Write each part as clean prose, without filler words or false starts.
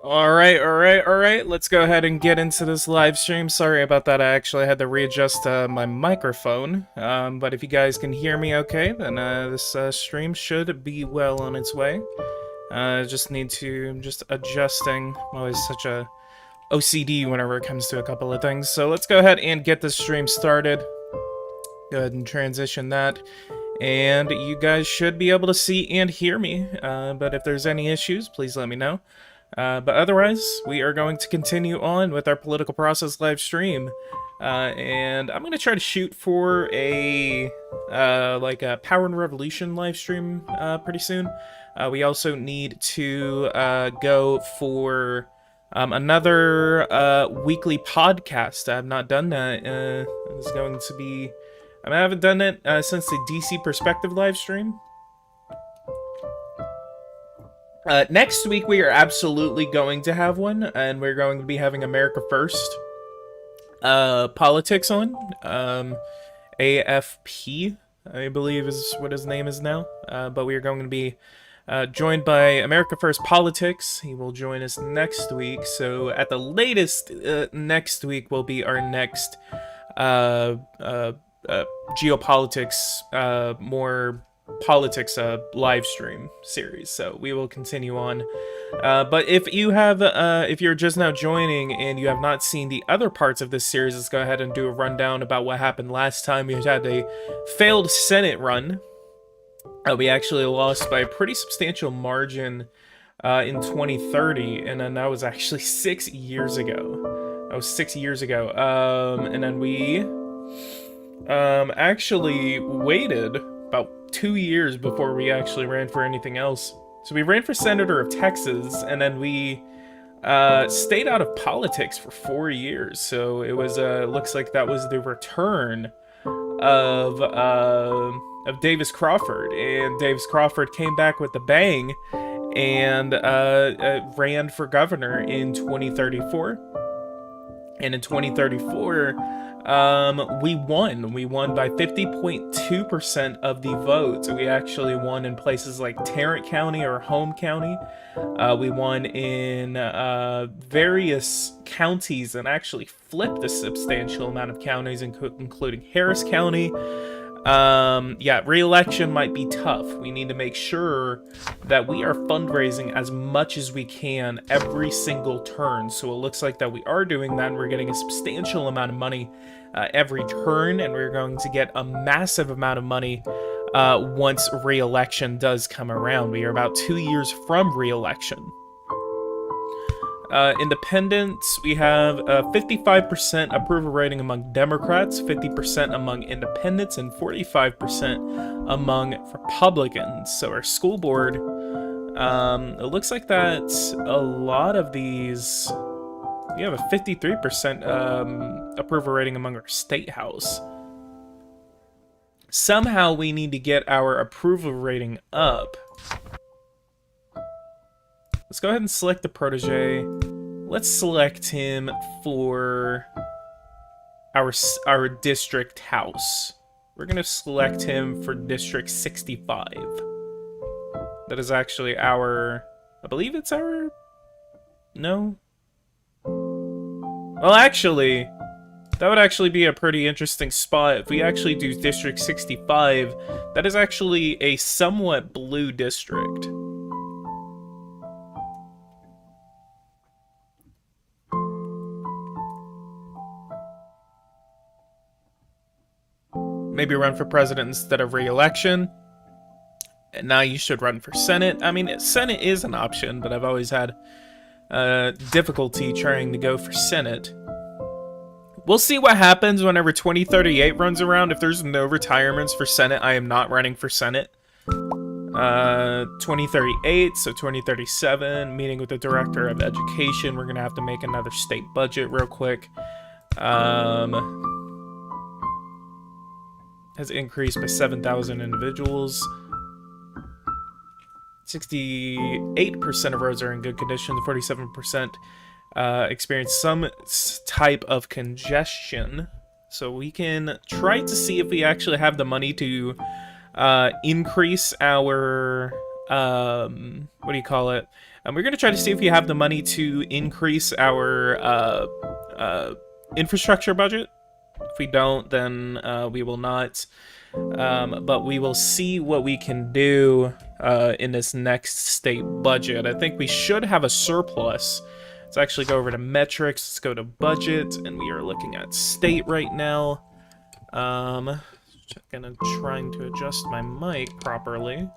Alright. Let's go ahead and get into this live stream. Sorry about that. I actually had to readjust my microphone. But if you guys can hear me okay, then this stream should be well on its way. Just need to, just adjusting. I'm always such a OCD whenever it comes to a couple of things. So let's go ahead and get this stream started. Go ahead and transition that. And you guys should be able to see and hear me. But if there's any issues, please let me know. But otherwise, we are going to continue on with our political process live stream. And I'm going to try to shoot for a, like a Power and Revolution live stream, pretty soon. We also need to, go for, another, weekly podcast. I have not done that. It's going to be, I haven't done it, since the DC Perspective live stream. Next week, we are absolutely going to have one, and we're going to be having America First politics on. AFP, I believe is what his name is now. But we are going to be joined by America First Politics. He will join us next week. So at the latest, next week will be our next geopolitics, more politics live stream series, so we will continue on. But if you have if you're just now joining and you have not seen the other parts of this series, let's go ahead and do a rundown about what happened last time. We had a failed Senate run. We actually lost by a pretty substantial margin in 2030, and then that was actually 6 years ago. That was 6 years ago. And then we actually waited about 2 years before we actually ran for anything else. So we ran for Senator of Texas, and then we stayed out of politics for 4 years. So it was looks like that was the return of Davis Crawford, and Davis Crawford came back with a bang and ran for governor in 2034. And in 2034, we won. We won by 50.2% of the votes. We actually won in places like Tarrant County or Home County. We won in various counties and actually flipped a substantial amount of counties, including Harris County. Yeah, re-election might be tough. We need to make sure that we are fundraising as much as we can every single turn. So it looks like that we are doing that, and we're getting a substantial amount of money every turn, and we're going to get a massive amount of money once re-election does come around. We are about 2 years from re-election. Independents, we have 55% approval rating among Democrats, 50% among independents, and 45% among Republicans. So our school board, it looks like that a lot of these, we have a 53% approval rating among our state house. Somehow we need to get our approval rating up. Let's go ahead and select the protege. Let's select him for our district house. We're going to select him for District 65. That is actually our, I believe it's our, no? Well, actually, that would actually be a pretty interesting spot. If we actually do District 65, that is actually a somewhat blue district. Maybe run for president instead of re-election. And now you should run for Senate. I mean, Senate is an option, but I've always had difficulty trying to go for Senate. We'll see what happens whenever 2038 runs around. If there's no retirements for Senate, I am not running for Senate. 2038, so 2037, meeting with the Director of Education. We're going to have to make another state budget real quick. Has increased by 7,000 individuals. 68% of roads are in good condition. 47% experience some type of congestion. So we can try to see if we actually have the money to increase our what do you call it? And we're gonna try to see if we have the money to increase our infrastructure budget. If we don't, then we will not. But we will see what we can do in this next state budget. I think we should have a surplus. Let's actually go over to metrics. Let's go to budget, and we are looking at state right now. Trying to adjust my mic properly.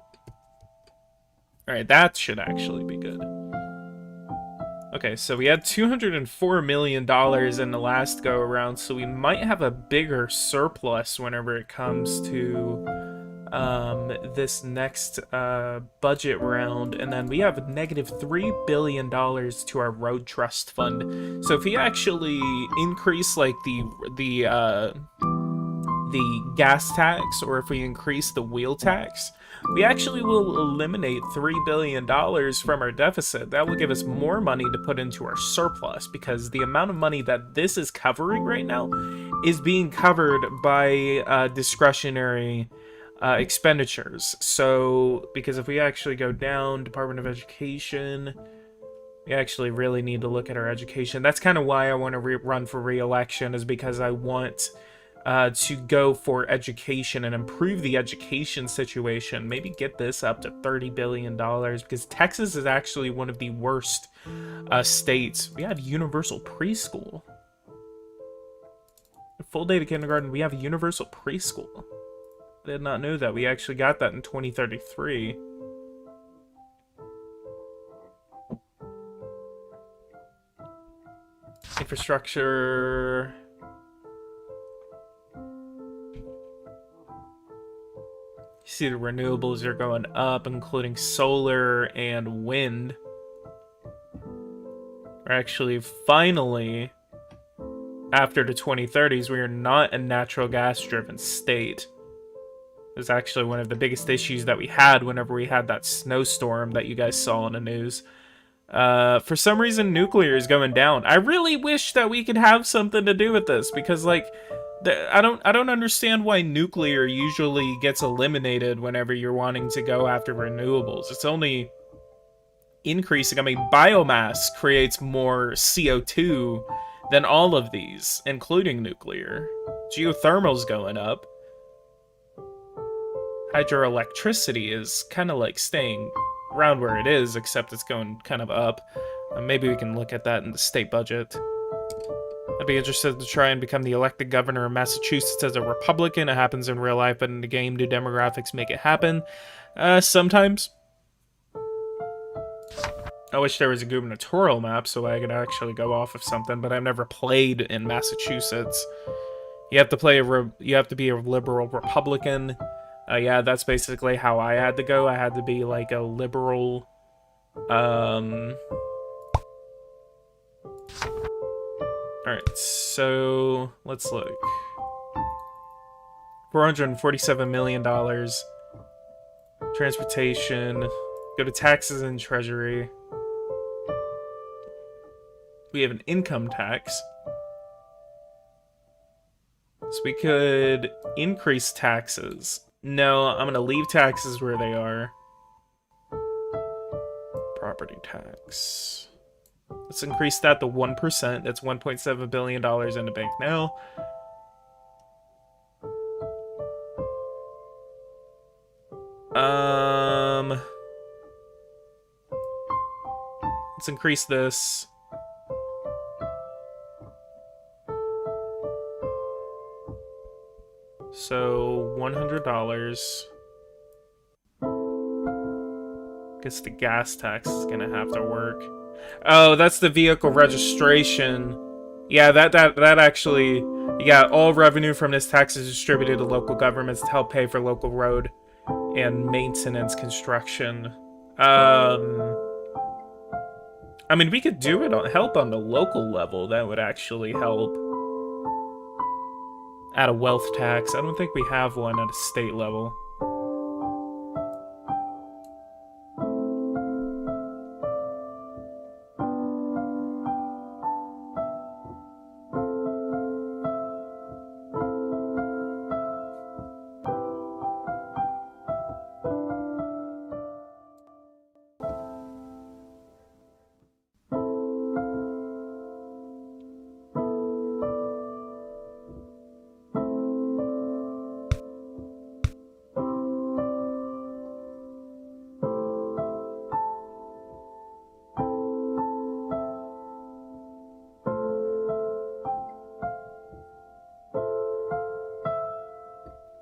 All right, that should actually be good. Okay, so we had $204 million in the last go around, so we might have a bigger surplus whenever it comes to this next budget round. And then we have negative $3 billion to our road trust fund. So if we actually increase like the gas tax, or if we increase the wheel tax, we actually will eliminate $3 billion from our deficit. That will give us more money to put into our surplus, because the amount of money that this is covering right now is being covered by discretionary expenditures. So, because if we actually go down, Department of Education, we actually really need to look at our education. That's kind of why I want to run for re-election, is because I want to go for education and improve the education situation. Maybe get this up to $30 billion, because Texas is actually one of the worst states. We have universal preschool. Full day to kindergarten, we have universal preschool. I did not know that. We actually got that in 2033. Infrastructure. You see the renewables are going up, including solar and wind. We're actually finally, after the 2030s, we are not a natural gas driven state. It was actually one of the biggest issues that we had whenever we had that snowstorm that you guys saw on the news. For some reason, nuclear is going down. I really wish that we could have something to do with this, because like, I don't understand why nuclear usually gets eliminated whenever you're wanting to go after renewables. It's only increasing. I mean, biomass creates more CO2 than all of these, including nuclear. Geothermal's going up. Hydroelectricity is kind of like staying around where it is, except it's going kind of up. Maybe we can look at that in the state budget. I'd be interested to try and become the elected governor of Massachusetts as a Republican. It happens in real life, but in the game, do demographics make it happen? Sometimes. I wish there was a gubernatorial map so I could actually go off of something, but I've never played in Massachusetts. You have to be a liberal Republican. Yeah, that's basically how I had to go. I had to be like a liberal. Alright, so let's look. $447 million. Transportation. Go to taxes and treasury. We have an income tax. So we could increase taxes. No, I'm going to leave taxes where they are. Property tax. Let's increase that to 1%. That's $1.7 billion in the bank now. Let's increase this. So, $100. Guess the gas tax is gonna have to work. Oh, that's the vehicle registration. Yeah, that actually... Yeah, all revenue from this tax is distributed to local governments to help pay for local road and maintenance construction. I mean, we could do it help on the local level. That would actually help. Add a wealth tax. I don't think we have one at a state level.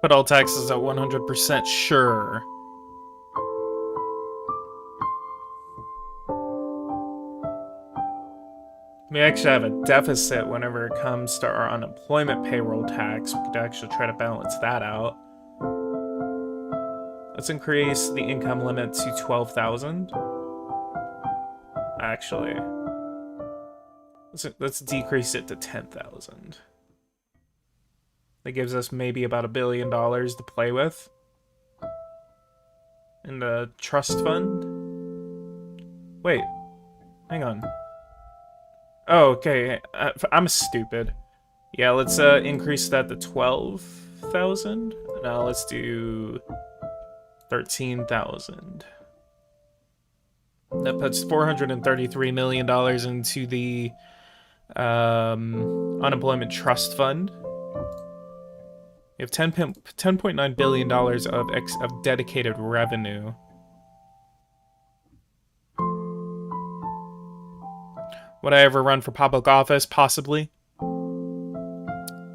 Put all taxes at 100%, sure. We actually have a deficit whenever it comes to our unemployment payroll tax. We could actually try to balance that out. Let's increase the income limit to 12,000. Actually, let's decrease it to 10,000. That gives us maybe about $1 billion to play with. In the trust fund. Wait, hang on. Oh, okay. I'm stupid. Yeah, let's increase that to 12,000. Now let's do 13,000. That puts $433 million into the unemployment trust fund. We have $10.9 billion of dedicated revenue. Would I ever run for public office? Possibly.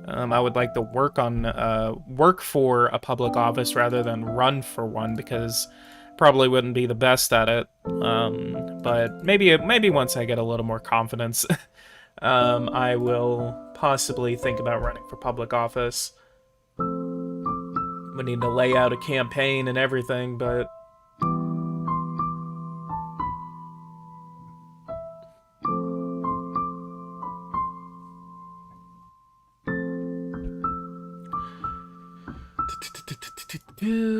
I would like to work for a public office rather than run for one, because probably wouldn't be the best at it. But maybe once I get a little more confidence, I will possibly think about running for public office. We need to lay out a campaign and everything, but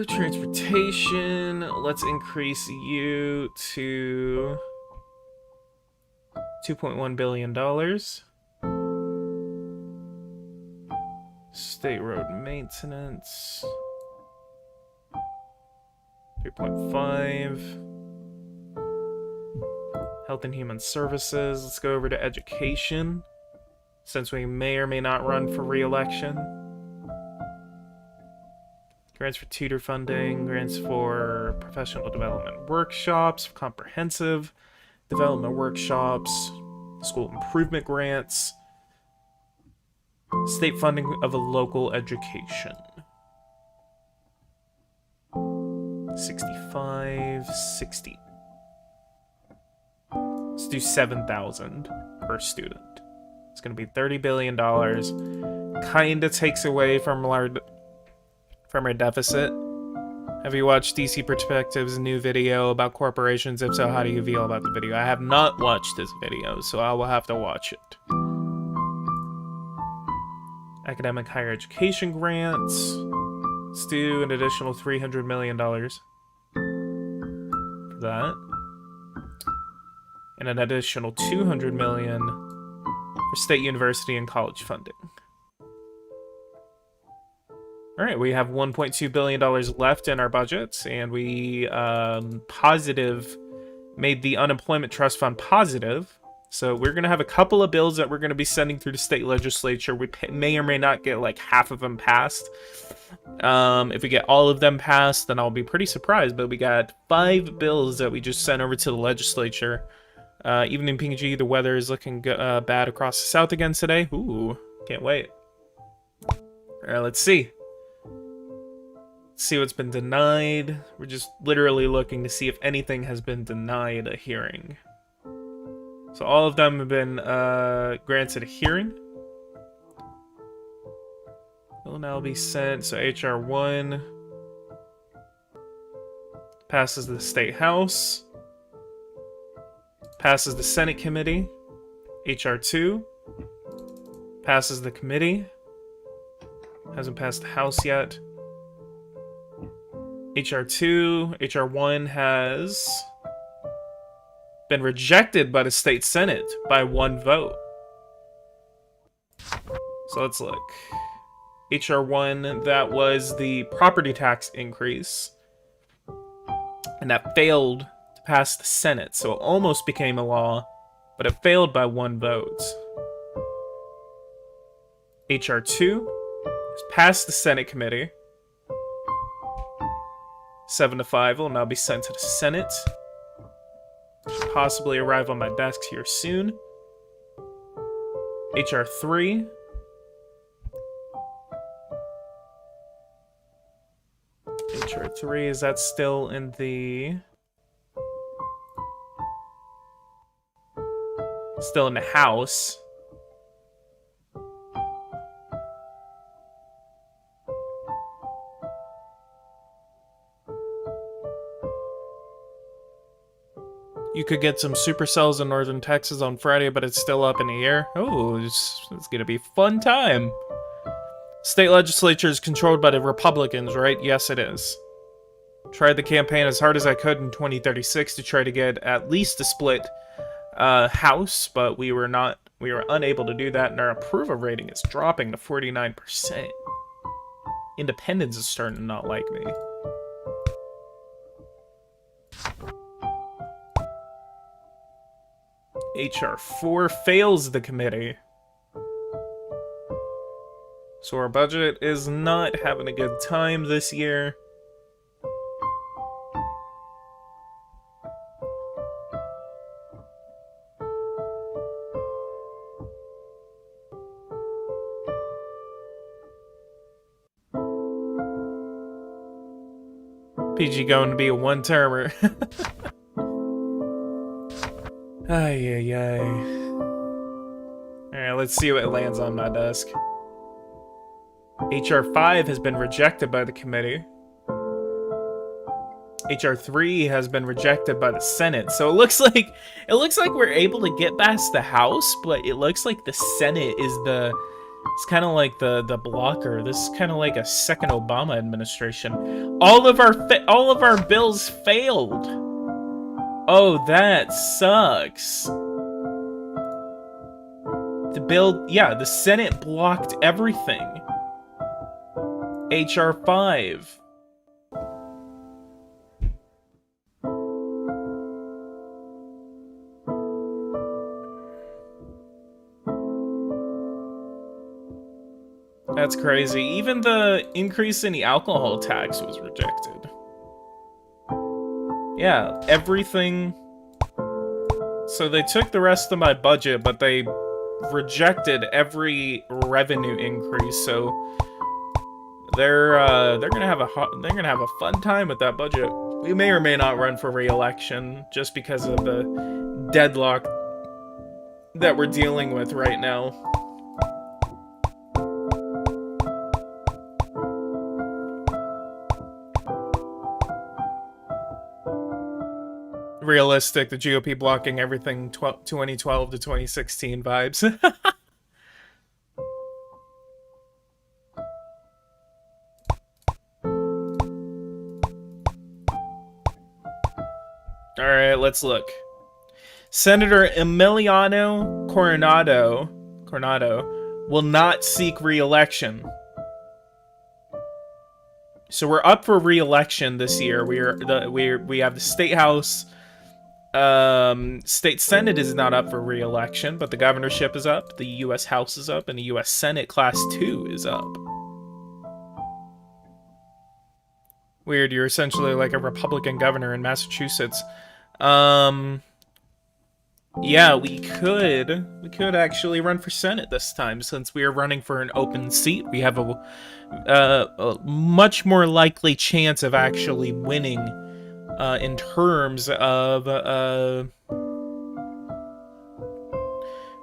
transportation, let's increase you to $2.1 billion. State road maintenance, 3.5. Health and Human Services, let's go over to education, since we may or may not run for re-election. Grants for tutor funding, grants for professional development workshops, comprehensive development workshops, school improvement grants, state funding of a local education. 65, 60. Let's do 7,000 per student. It's going to be $30 billion. Kinda takes away from our deficit. Have you watched DC Perspective's new video about corporations? If so, how do you feel about the video? I have not watched this video, so I will have to watch it. Academic higher education grants. Let's do an additional $300 million for that. And an additional $200 million for state university and college funding. All right, we have $1.2 billion left in our budget, and we made the unemployment trust fund positive. So we're going to have a couple of bills that we're going to be sending through the state legislature. We may or may not get like half of them passed. If we get all of them passed, then I'll be pretty surprised. But we got 5 bills that we just sent over to the legislature. Even in PNG, the weather is looking bad across the south again today. Ooh, can't wait. All right, let's see. See what's been denied. We're just literally looking to see if anything has been denied a hearing. So all of them have been granted a hearing. Will now be sent. So HR 1 passes the State House, passes the Senate Committee. HR 2 passes the committee, hasn't passed the House yet. HR 2, HR 1 has been rejected by the state Senate by 1 vote. So let's look. HR 1, that was the property tax increase, and that failed to pass the Senate, so it almost became a law, but it failed by 1 vote. HR 2 has passed the Senate committee. 7-5 will now be sent to the Senate. Should possibly arrive on my desk here soon. HR 3 3, is that still in the... Still in the House. You could get some supercells in northern Texas on Friday, but it's still up in the air. Oh, it's gonna be a fun time. State legislature is controlled by the Republicans, right? Yes, it is. Tried the campaign as hard as I could in 2036 to try to get at least a split House, but we were unable to do that, and our approval rating is dropping to 49%. Independents is starting to not like me. HR 4 fails the committee. So our budget is not having a good time this year. PG going to be a one-termer. Ay, ay, ay. Alright, let's see what lands on my desk. HR 5 has been rejected by the committee. HR 3 has been rejected by the Senate. So it looks like we're able to get past the House, but it looks like the Senate is it's kind of like the blocker. This is kind of like a second Obama administration. All of our bills failed. Oh, that sucks. The Senate blocked everything. HR 5. That's crazy. Even the increase in the alcohol tax was rejected. Yeah, everything. So they took the rest of my budget, but they rejected every revenue increase. So they're gonna have a fun time with that budget. We may or may not run for re-election just because of the deadlock that we're dealing with right now. Realistic, the GOP blocking everything 2012 to 2016 vibes. Alright, let's look. Senator Emiliano Coronado will not seek re-election. So we're up for re-election this year. We have the State House. State Senate is not up for re-election, but the governorship is up, the U.S. House is up, and the U.S. Senate Class 2 is up. Weird, you're essentially like a Republican governor in Massachusetts. Yeah, we could actually run for Senate this time, since we are running for an open seat. We have a much more likely chance of actually winning in terms of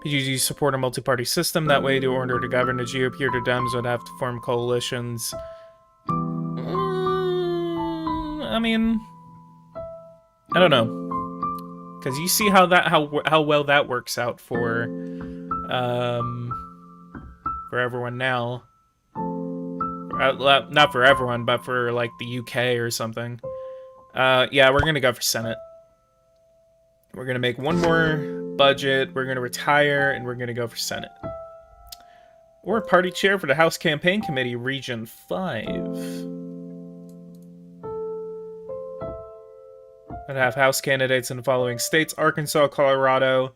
PGG support a multi-party system. That way, to order to govern, the GOP or the Dems would have to form coalitions. I mean, I don't know, because you see how well that works out for everyone now. Not for everyone, but for like the UK or something. Yeah, we're gonna go for Senate. We're gonna make one more budget, we're gonna retire, and we're gonna go for Senate. Or party chair for the House Campaign Committee, Region 5. I'd have House candidates in the following states: Arkansas, Colorado,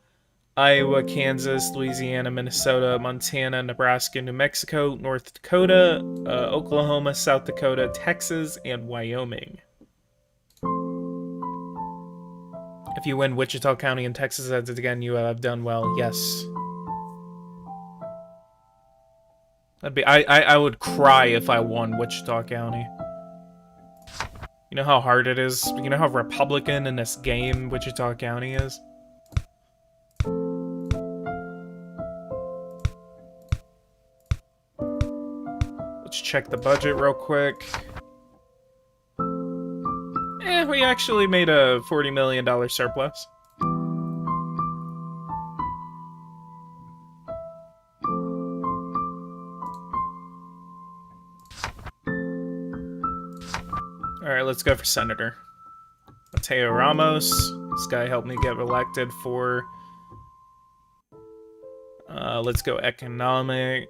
Iowa, Kansas, Louisiana, Minnesota, Montana, Nebraska, New Mexico, North Dakota, Oklahoma, South Dakota, Texas, and Wyoming. If you win Wichita County and Texas as it again, you have done well. Yes. I would cry if I won Wichita County. You know how hard it is? You know how Republican in this game Wichita County is? Let's check the budget real quick. We actually made a $40 million surplus. Alright, let's go for senator. Mateo Ramos. This guy helped me get elected for... let's go economic.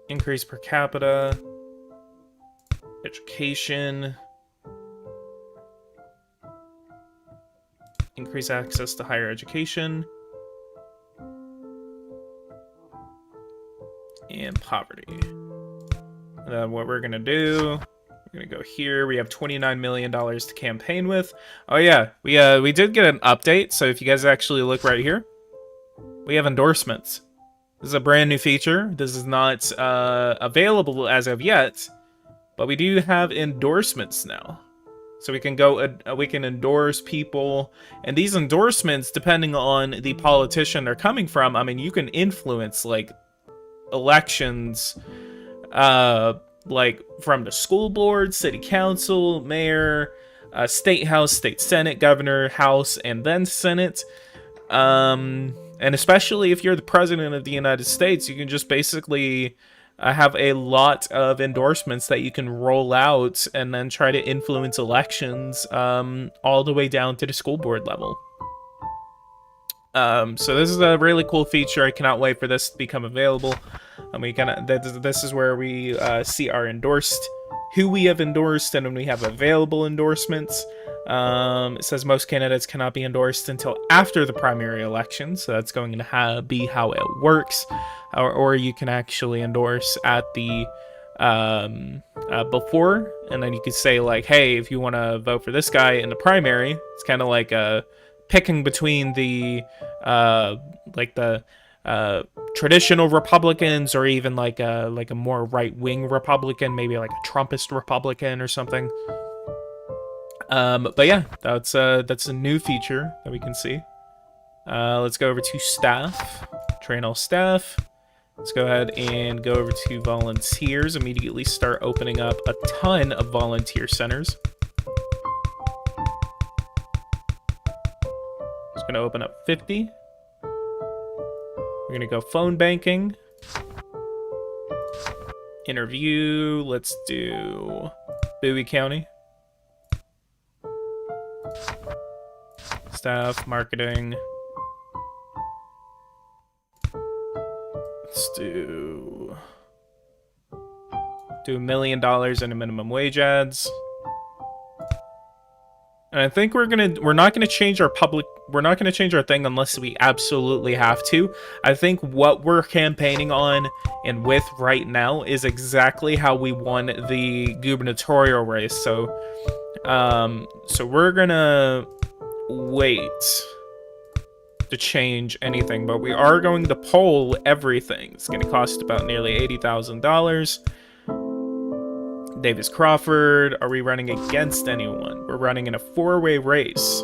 Increase per capita. Education. Increase access to higher education. And poverty. And then what we're gonna do, we're gonna go here. We have $29 million to campaign with. Oh yeah, we did get an update. So if you guys actually look right here, we have endorsements. This is a brand new feature. This is not available as of yet, but we do have endorsements now. So we can go, we can endorse people, and these endorsements, depending on the politician they're coming from, I mean, you can influence like elections, like from the school board, city council, mayor, state house, state senate, governor, house, and then senate. And especially if you're the president of the United States, you can just basically have a lot of endorsements that you can roll out and then try to influence elections all the way down to the school board level. So this is a really cool feature. I cannot wait for this to become available. And this is where we see our endorsed, who we have endorsed, and when we have available endorsements. It says most candidates cannot be endorsed until after the primary election, so that's going to be how it works. Or you can actually endorse at the before, and then you could say like, hey, if you want to vote for this guy in the primary, it's kind of like picking between the traditional Republicans, or even like a more right-wing Republican, maybe like a Trumpist Republican or something. But yeah, that's a new feature that we can see. Let's go over to staff, train all staff. Let's go ahead and go over to volunteers. Immediately start opening up a ton of volunteer centers. Just gonna open up 50. We're gonna go phone banking. Interview, let's do Bowie County. Staff, marketing. Let's do $1 million in a minimum wage ads. And I think we're not gonna change our thing unless we absolutely have to. I think what we're campaigning on and with right now is exactly how we won the gubernatorial race. So we're gonna wait to change anything, but we are going to poll everything. It's going to cost about nearly $80,000. Davis Crawford, are we running against anyone? We're running in a 4-way race.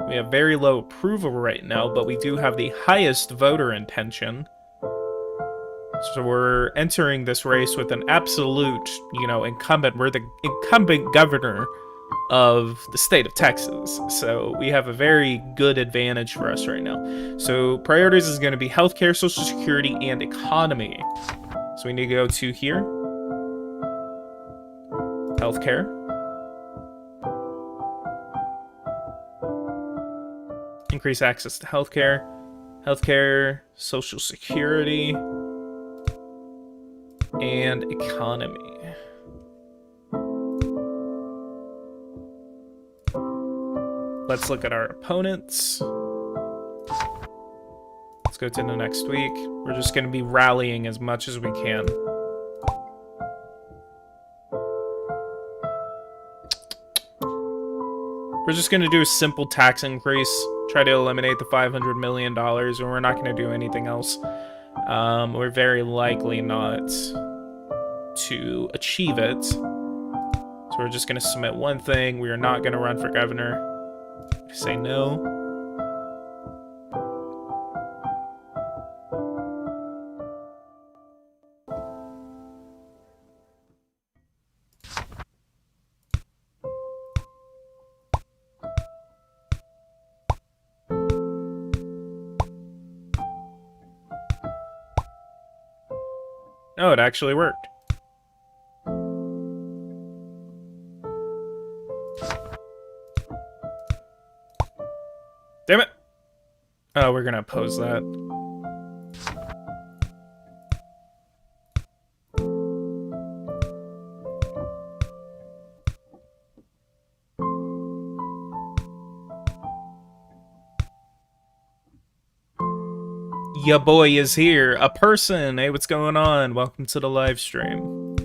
We have very low approval right now, but we do have the highest voter intention. So we're entering this race with an absolute, incumbent. We're the incumbent governor of the state of Texas. So we have a very good advantage for us right now. So priorities is going to be healthcare, social security, and economy. So we need to go to here. Healthcare. Increase access to healthcare. Healthcare, social security, and economy. Let's look at our opponents. Let's go to the next week. We're just going to be rallying as much as we can. We're just going to do a simple tax increase. Try to eliminate the $500 million, and we're not going to do anything else. We're very likely not to achieve it. So we're just going to submit one thing. We are not going to run for governor. Say no. Oh, it actually worked. Damn it! Oh, we're gonna oppose that. Ya boy is here. A person. Hey, what's going on? Welcome to the live stream.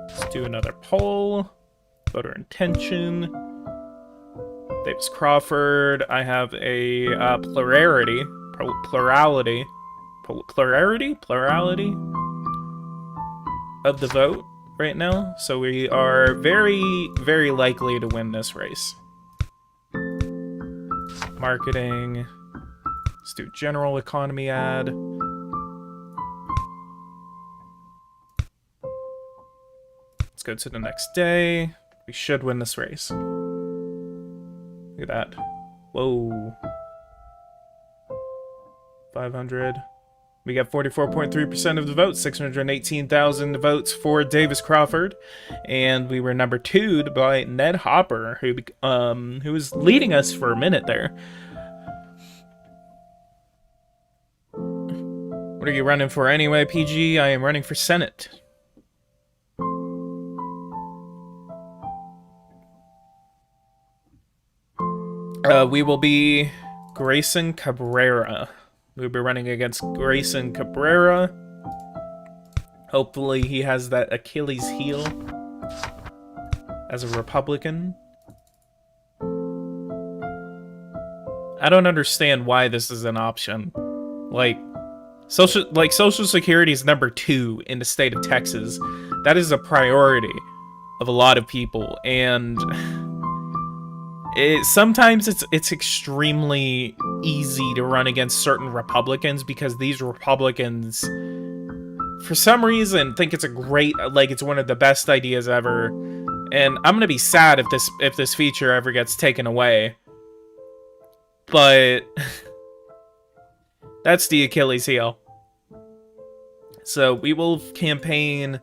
Let's do another poll. Voter intention. Davis Crawford. I have a plurality of the vote right now, so we are very, very likely to win this race. Marketing. Let's do general economy ad. Let's go to the next day. We should win this race. Look at that. Whoa. 500. We got 44.3% of the votes, 618,000 votes for Davis Crawford, and we were number 2'd by Ned Hopper, who was leading us for a minute there. What are you running for anyway, PG? I am running for Senate. We will be Grayson Cabrera. We'll be running against Grayson Cabrera. Hopefully he has that Achilles heel as a Republican. I don't understand why this is an option. Social Security is number 2 in the state of Texas. That is a priority of a lot of people, and sometimes it's extremely easy to run against certain Republicans because these Republicans, for some reason, think it's a great, it's one of the best ideas ever. And I'm gonna be sad if this feature ever gets taken away. But that's the Achilles heel. So we will campaign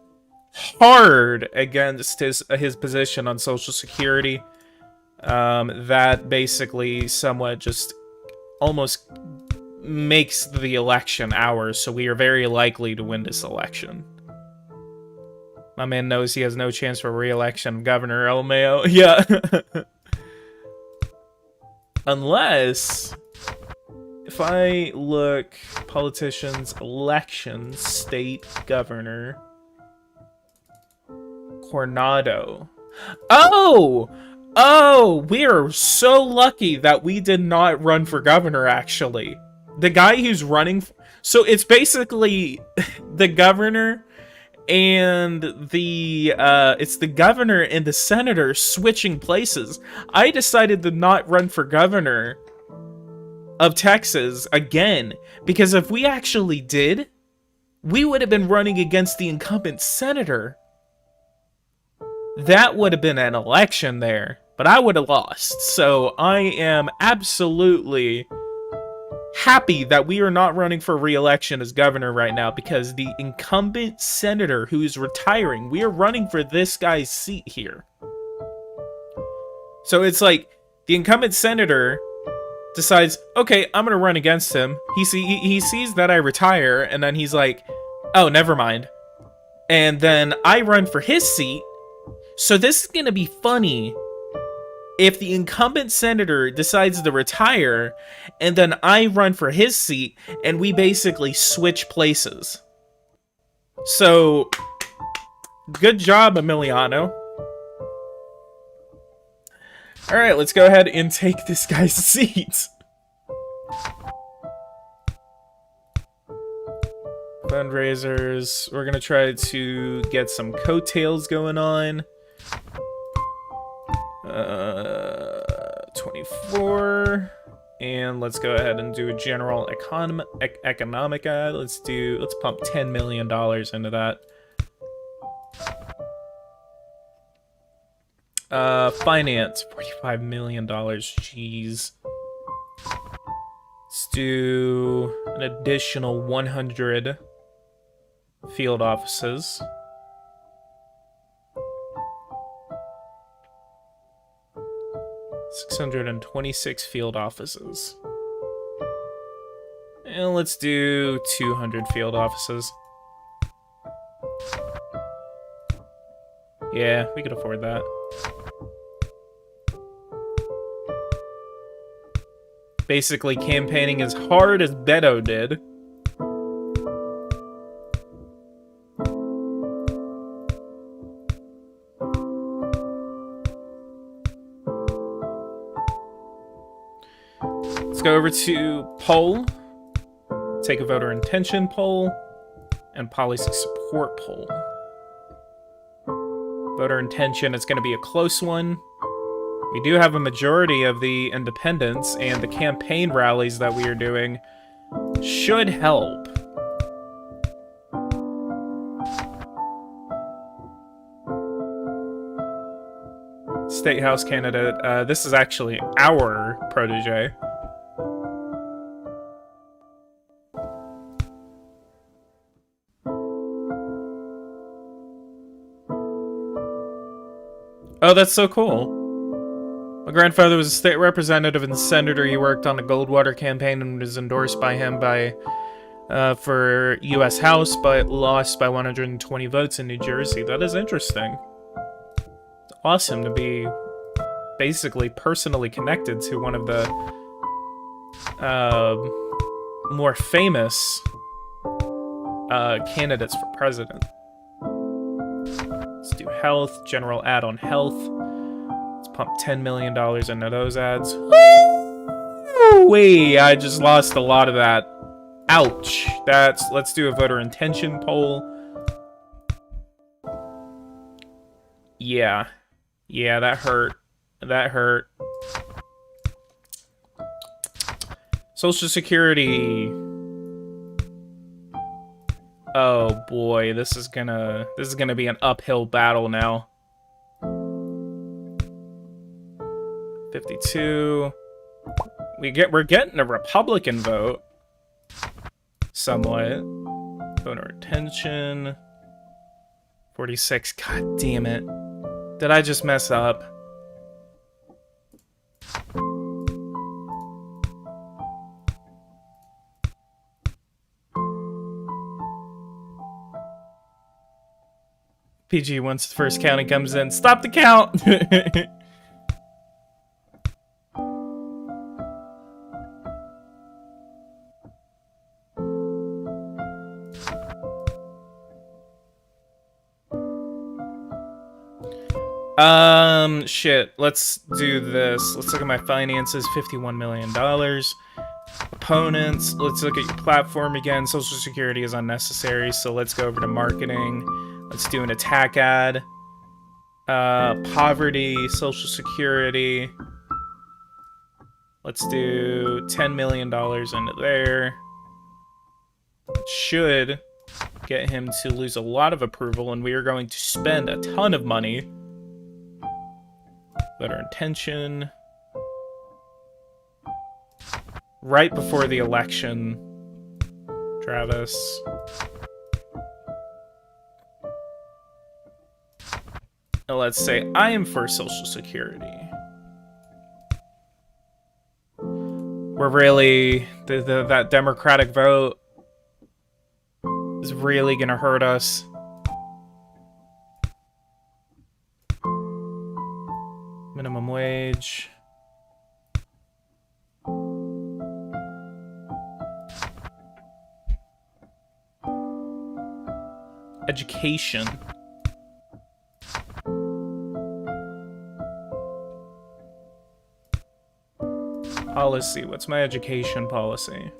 hard against his position on Social Security. That basically somewhat just almost makes the election ours, so we are very likely to win this election. My man knows he has no chance for re-election, Governor LMAO. Yeah. Unless, if I look, politicians, elections, state governor, Coronado. Oh, we are so lucky that we did not run for governor, actually. The guy who's running... So it's basically the governor and it's the governor and the senator switching places. I decided to not run for governor of Texas again, because if we actually did, we would have been running against the incumbent senator. That would have been an election there. But I would have lost, so I am absolutely happy that we are not running for re-election as governor right now, because the incumbent senator who is retiring, we are running for this guy's seat here. So it's like, the incumbent senator decides, okay, I'm gonna run against him. He sees that I retire, and then he's like, oh, never mind. And then I run for his seat, so this is gonna be funny if the incumbent senator decides to retire, and then I run for his seat, and we basically switch places. So, good job, Emiliano. Alright, let's go ahead and take this guy's seat. Fundraisers. We're gonna try to get some coattails going on. 24. And let's go ahead and do a general economic ad. Let's pump $10 million into that. Finance, $45 million. Jeez. Let's do an additional 100 field offices. $626 field offices. And let's do 200 field offices. Yeah, we could afford that. Basically campaigning as hard as Beto did. Let's go over to poll. Take a voter intention poll and policy support poll. Voter intention is going to be a close one. We do have a majority of the independents, and the campaign rallies that we are doing should help. State House candidate. This is actually our protege. Oh, that's so cool. My grandfather was a state representative and senator. He worked on the Goldwater campaign and was endorsed by him for U.S. House, but lost by 120 votes in New Jersey. That is interesting. It's awesome to be basically personally connected to one of the more famous candidates for president. Let's do health, general ad on health. Pump $10 million into those ads. Wait, I just lost a lot of that. Ouch. Let's do a voter intention poll. Yeah. Yeah, that hurt. That hurt. Social Security. Oh boy, this is gonna be an uphill battle now. 52. We're getting a Republican vote. Somewhat. Voter retention. 46. God damn it. Did I just mess up? PG, once the first counting comes in, stop the count! Shit. Let's do this. Let's look at my finances. $51 million. Opponents. Let's look at your platform again. Social Security is unnecessary, so let's go over to marketing. Let's do an attack ad. Poverty, Social Security. Let's do $10 million into there. It should get him to lose a lot of approval, and we are going to spend a ton of money. Voter intention. Right before the election. Travis. Now let's say I am for Social Security. We're really... that Democratic vote is really gonna hurt us. Minimum wage. Education. policy. What's my education policy?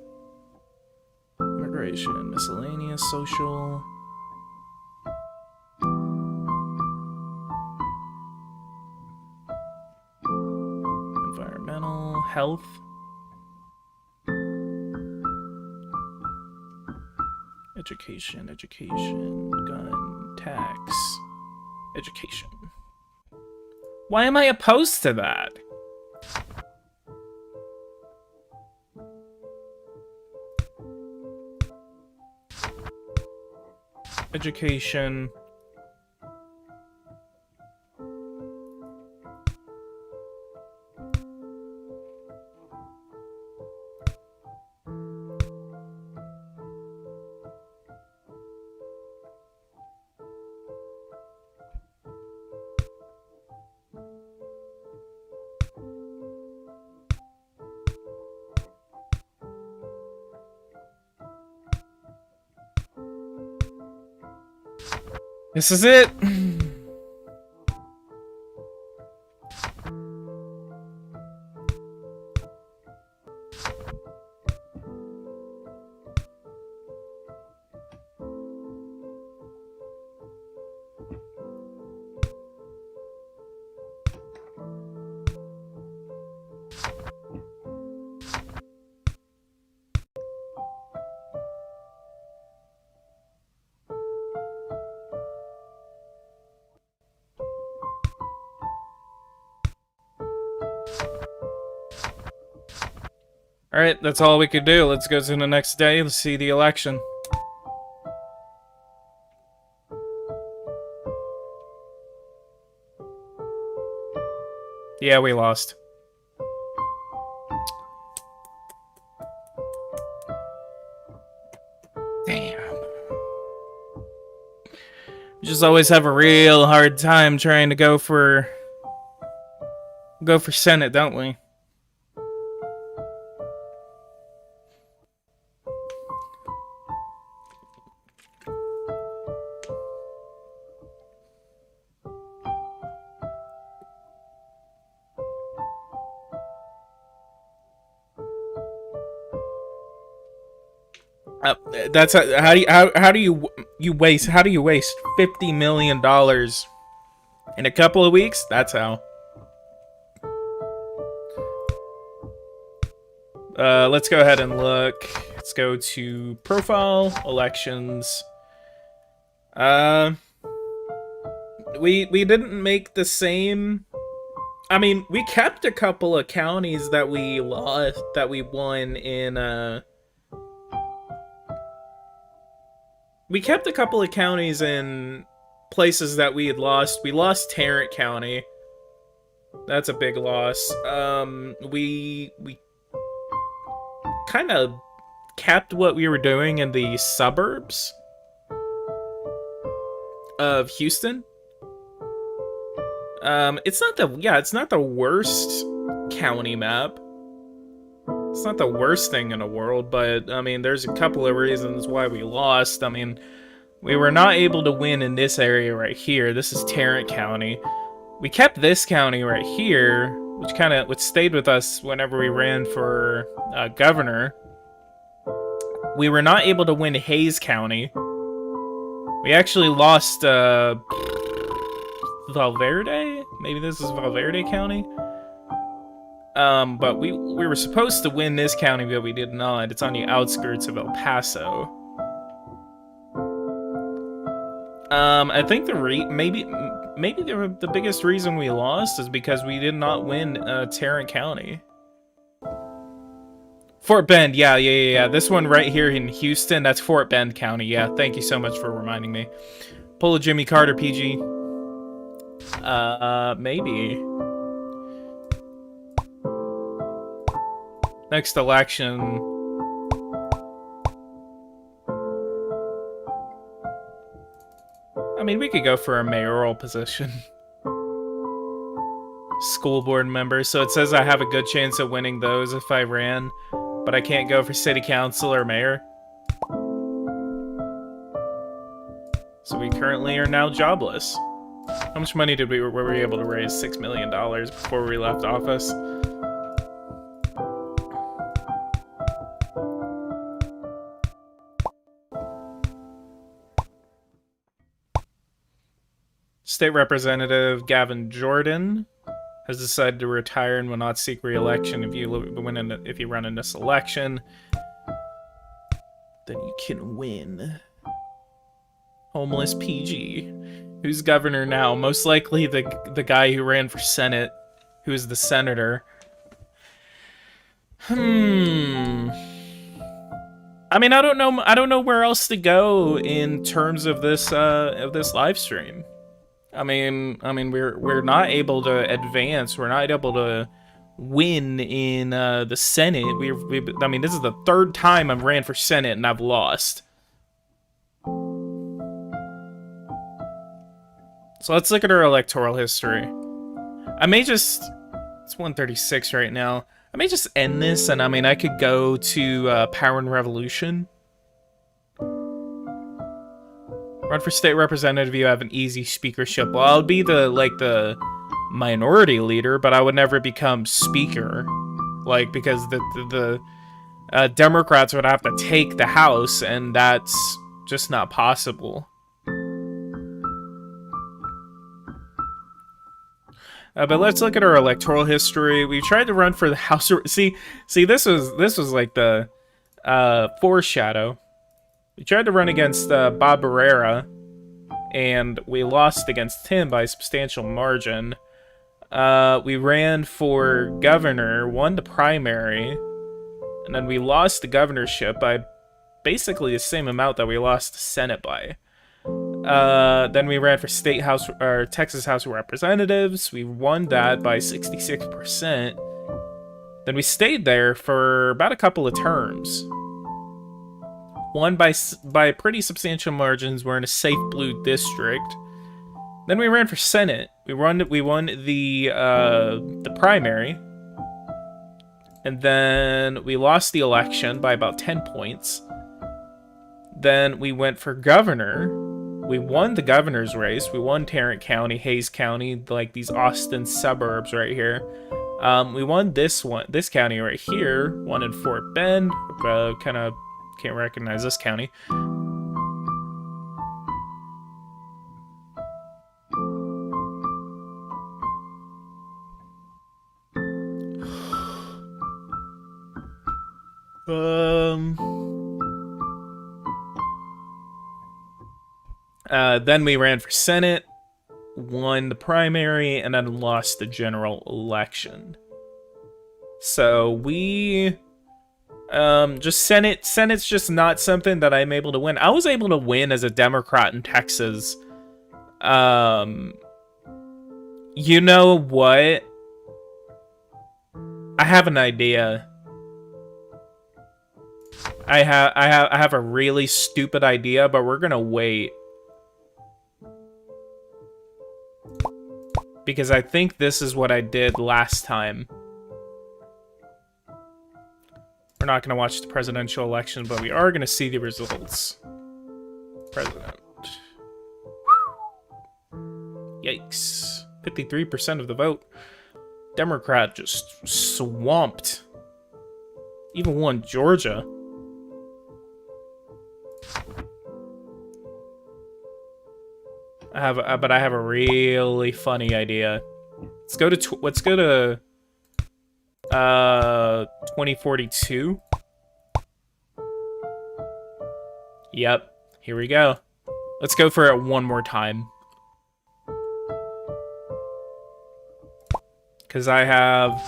Immigration, miscellaneous, social. Environmental, health. Education, gun, tax, education. Why am I opposed to that? Education. This is it. Alright, that's all we could do. Let's go to the next day. Let's see the election. Yeah, we lost. Damn. We just always have a real hard time trying to go for Senate, don't we? That's how do you waste $50 million in a couple of weeks? That's how. Let's go ahead and look. Let's go to profile elections. We didn't make the same. I mean, we kept a couple of counties that we lost, that we won in. We kept a couple of counties in places that we had lost. We lost Tarrant County. That's a big loss. We kind of kept what we were doing in the suburbs of Houston. It's not the worst county map. It's not the worst thing in the world, but, I mean, there's a couple of reasons why we lost. I mean, we were not able to win in this area right here. This is Tarrant County. We kept this county right here, which stayed with us whenever we ran for governor. We were not able to win Hayes County. We actually lost Valverde? Maybe this is Valverde County? But we were supposed to win this county, but we did not. It's on the outskirts of El Paso. I think maybe the biggest reason we lost is because we did not win Tarrant County. Fort Bend, yeah. This one right here in Houston, that's Fort Bend County. Yeah, thank you so much for reminding me. Pull a Jimmy Carter, PG. Maybe. Next election. I mean, we could go for a mayoral position. School board member. So it says I have a good chance of winning those if I ran, but I can't go for city council or mayor. So we currently are now jobless. How much money were we able to raise? $6 million before we left office. State Representative Gavin Jordan has decided to retire and will not seek re-election. If you run in this election, then you can win. Homeless PG. Who's governor now? Most likely the guy who ran for Senate, who's the senator. I mean, I don't know where else to go in terms of this live stream. I mean, we're not able to advance. We're not able to win in the Senate. I mean, this is the third time I've ran for Senate and I've lost. So let's look at our electoral history. I may just... It's 136 right now. I may just end this, and I mean, I could go to Power and Revolution. Run for state representative, you have an easy speakership. Well, I'll be the minority leader, but I would never become speaker. Like, because the Democrats would have to take the House, and that's just not possible. But let's look at our electoral history. We tried to run for the House. See, this was like the foreshadow. We tried to run against Bob Barrera, and we lost against him by a substantial margin. We ran for governor, won the primary, and then we lost the governorship by basically the same amount that we lost the Senate by. Then we ran for state house or Texas House of Representatives. We won that by 66%. Then we stayed there for about a couple of terms. Won by pretty substantial margins. We're in a safe blue district. Then we ran for Senate. We won the primary. And then we lost the election by about 10 points. Then we went for governor. We won the governor's race. We won Tarrant County, Hayes County, like these Austin suburbs right here. We won this county right here. Won in Fort Bend. Kind of can't recognize this county. Then we ran for Senate, won the primary, and then lost the general election. So we, just Senate's just not something that I'm able to win. I was able to win as a Democrat in Texas. You know what? I have an idea. I have a really stupid idea, but we're gonna wait. Because I think this is what I did last time. We're not going to watch the presidential election, but we are going to see the results. President. Yikes. 53% of the vote. Democrat just swamped. Even won Georgia. But I have a really funny idea. Let's go to 2042. Yep, here we go. Let's go for it one more time. Cause I have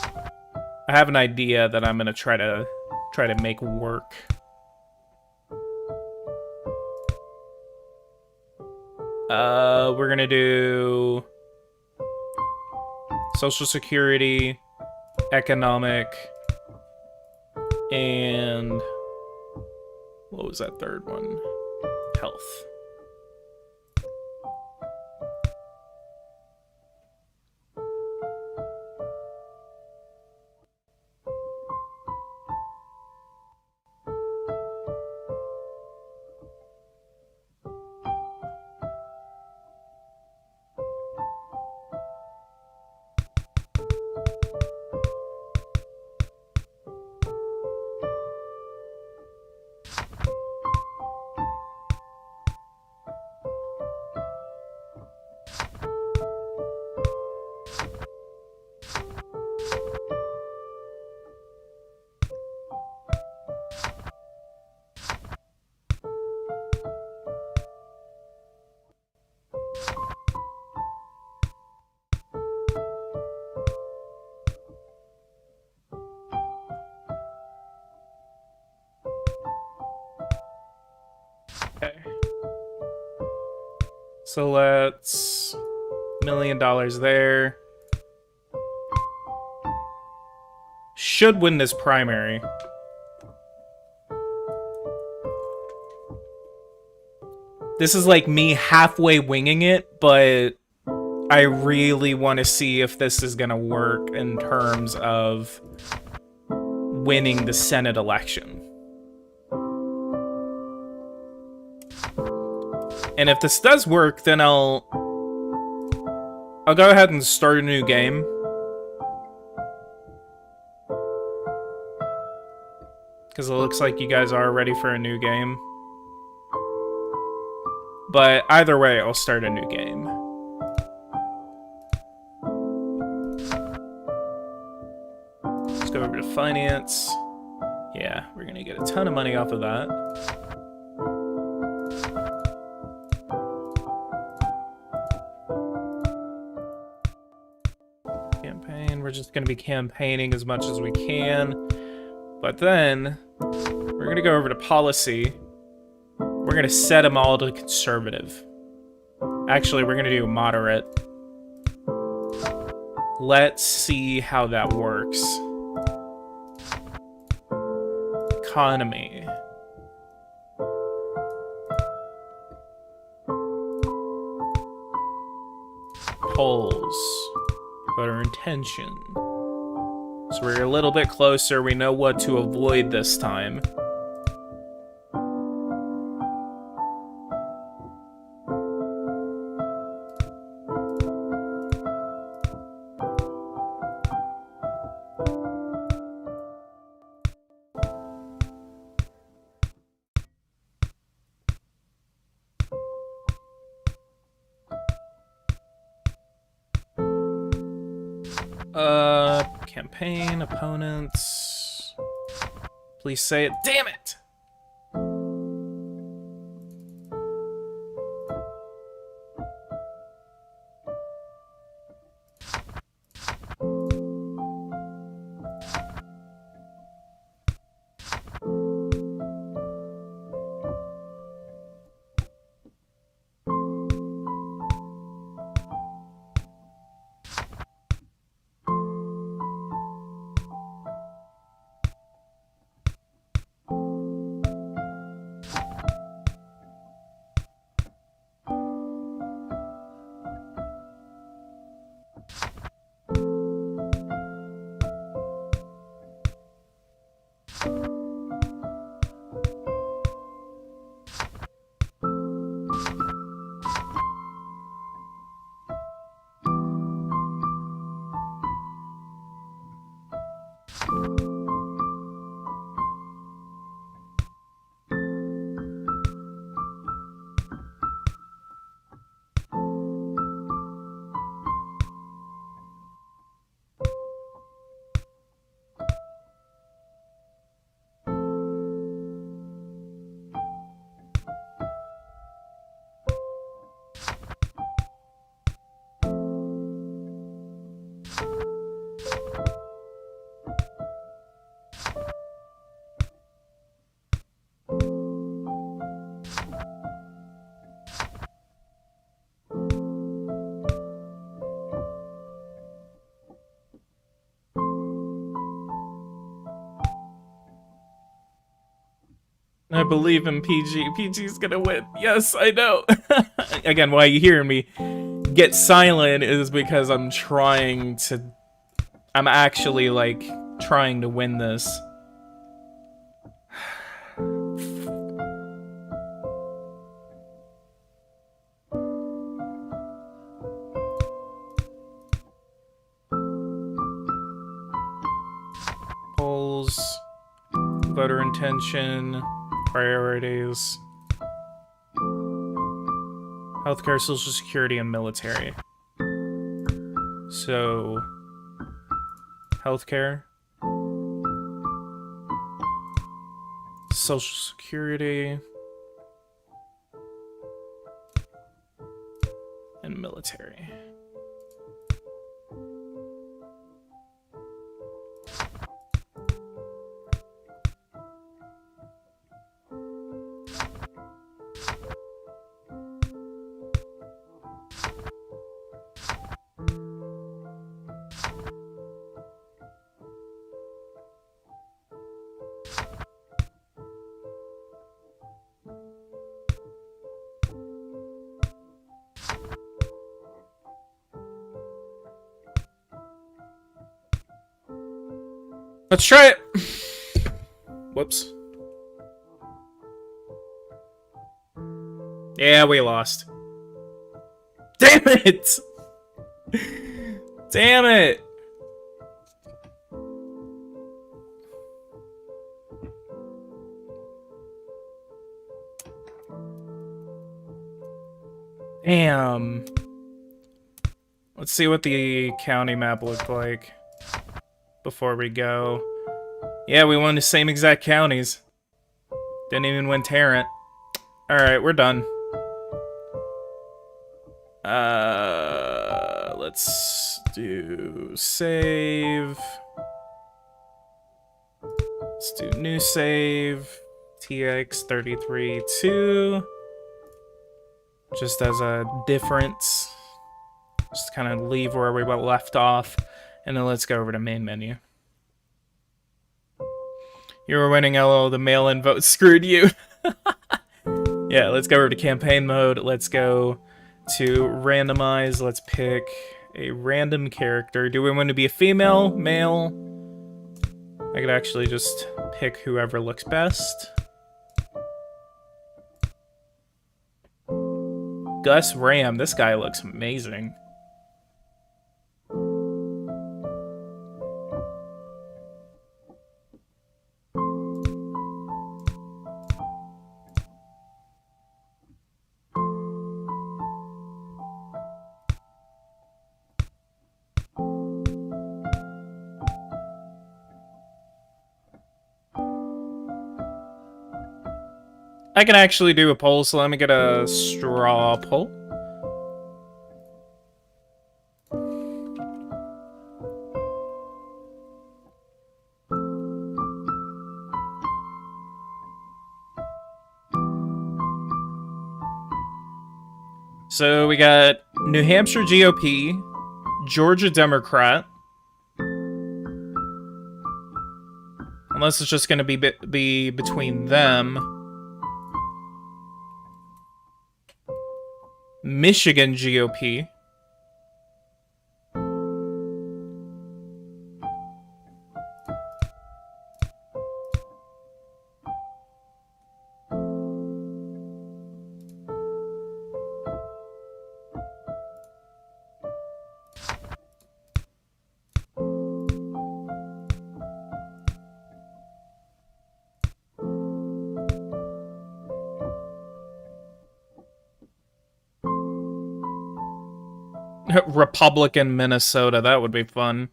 an idea that I'm gonna try to make work. We're gonna do Social Security, Economic, and what was that third one? Health. Okay. So let's $1 million there. Should win this primary. This is like me halfway winging it, but I really want to see if this is going to work in terms of winning the Senate election. And if this does work, then I'll go ahead and start a new game. Because it looks like you guys are ready for a new game. But either way, I'll start a new game. Let's go over to finance. Yeah, we're gonna get a ton of money off of that. Campaign, we're just gonna be campaigning as much as we can. But then, we're gonna go over to policy. We're gonna set them all to conservative. Actually, we're gonna do moderate. Let's see how that works. Economy. Polls. Voter intention. So we're a little bit closer. We know what to avoid this time. Campaign, opponents. Please say it. Damn it! I believe in PG. PG's gonna win. Yes, I know. Again, why you hearing me get silent is because I'm actually, like, trying to win this. Polls, voter intention, priorities, healthcare, social security, and military. So, healthcare, social security, and military. Let's try it. Whoops. Yeah, we lost. Damn it! Damn it! Damn. Let's see what the county map looked like before we go. Yeah, we won the same exact counties. Didn't even win Tarrant. Alright, we're done. Let's do save. Let's do new save. TX33-2. Just as a difference. Just kind of leave where we left off. And then let's go over to main menu. You were winning, LO. The mail-in vote screwed you. Yeah, let's go over to campaign mode. Let's go to randomize. Let's pick a random character. Do we want to be a female, male? I could actually just pick whoever looks best. Gus Ram. This guy looks amazing. I can actually do a poll, so let me get a straw poll. So we got New Hampshire GOP, Georgia Democrat. Unless it's just going to be between them. Michigan GOP. Republican Minnesota, that would be fun.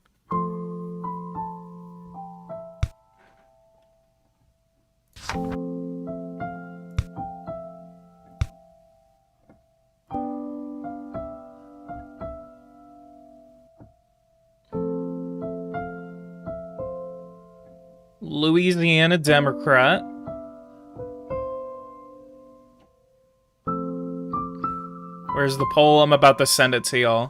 Louisiana Democrat. Where's the poll? I'm about to send it to y'all.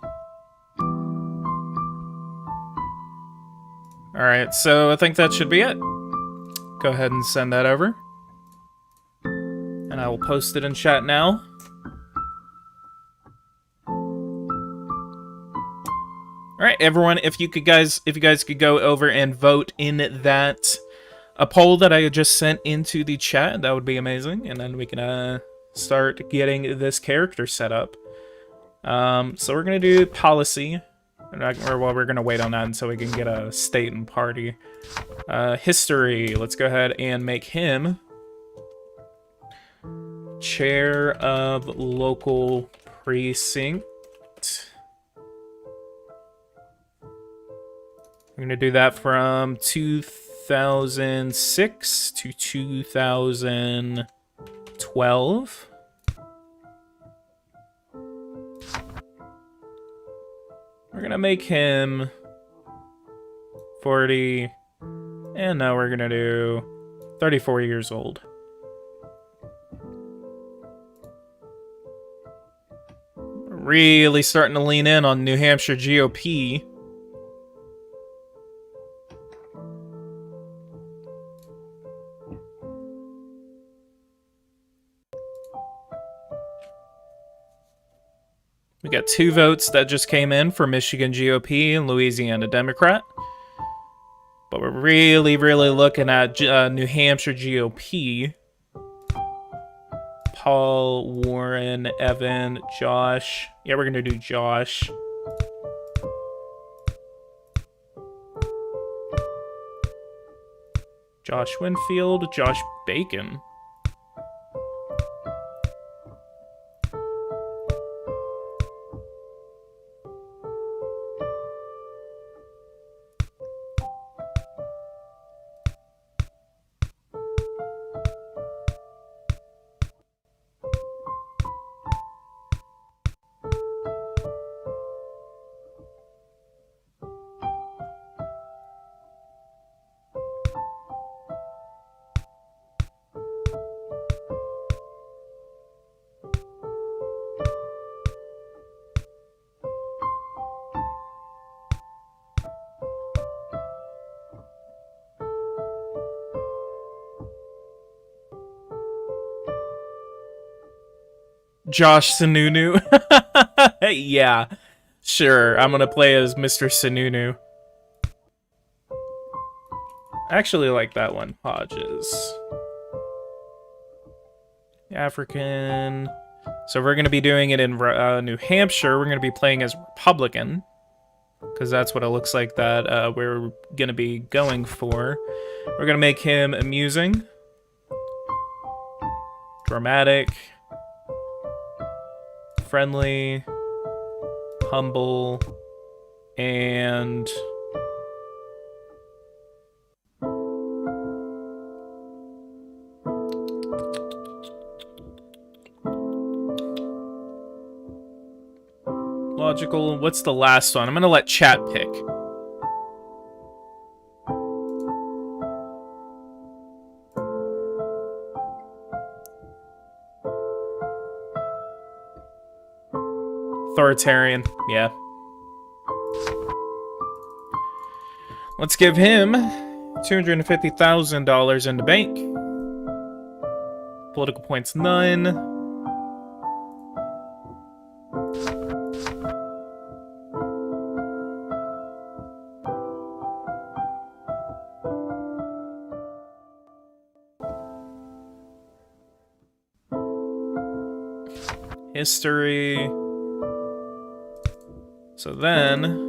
Alright, so I think that should be it. Go ahead and send that over. And I will post it in chat now. Alright, everyone, if you guys could go over and vote in that a poll that I just sent into the chat, that would be amazing. And then we can start getting this character set up. So we're gonna do policy. We're gonna wait on that until we can get a state and party. History. Let's go ahead and make him chair of local precinct. We're gonna do that from 2006 to 2012. We're gonna make him 40, and now we're gonna do 34 years old. Really starting to lean in on New Hampshire GOP. We got 2 votes that just came in for Michigan GOP and Louisiana Democrat. But we're really, really looking at New Hampshire GOP. Paul, Warren, Evan, Josh. Yeah, we're going to do Josh. Josh Winfield, Josh Bacon. Josh Sununu. Yeah, sure. I'm gonna play as Mr. Sununu. I actually like that one. Hodges. African. So we're gonna be doing it in New Hampshire. We're gonna be playing as Republican, because that's what it looks like that we're gonna be going for. We're gonna make him amusing, dramatic, friendly, humble, and logical. What's the last one? I'm gonna let chat pick. Authoritarian, yeah. Let's give him $250,000 in the bank. Political points, none. History. So then,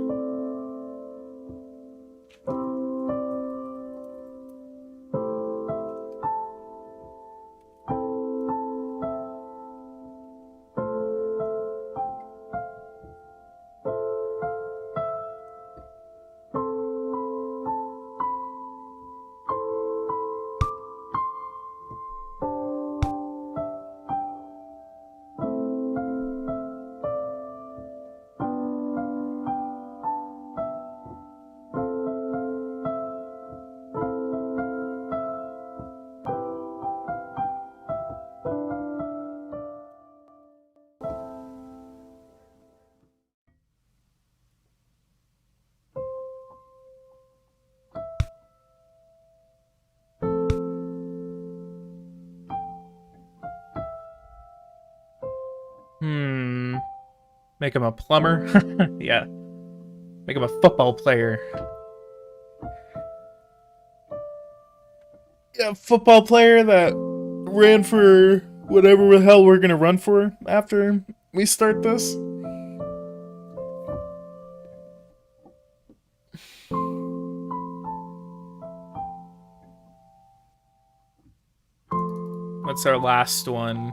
make him a plumber. Yeah. Make him a football player. Yeah, football player that ran for whatever the hell we're gonna run for after we start this. What's our last one?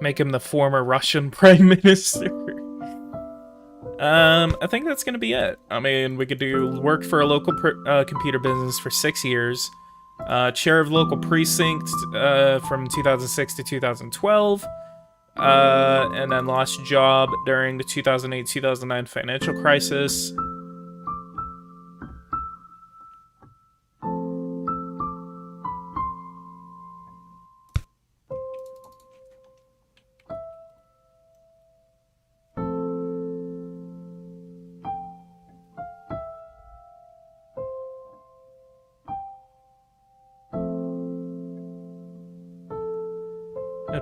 Make him the former Russian prime minister. I think that's gonna be it. I mean, we could do work for a local computer business for 6 years, chair of local precinct from 2006 to 2012, and then lost job during the 2008-2009 financial crisis.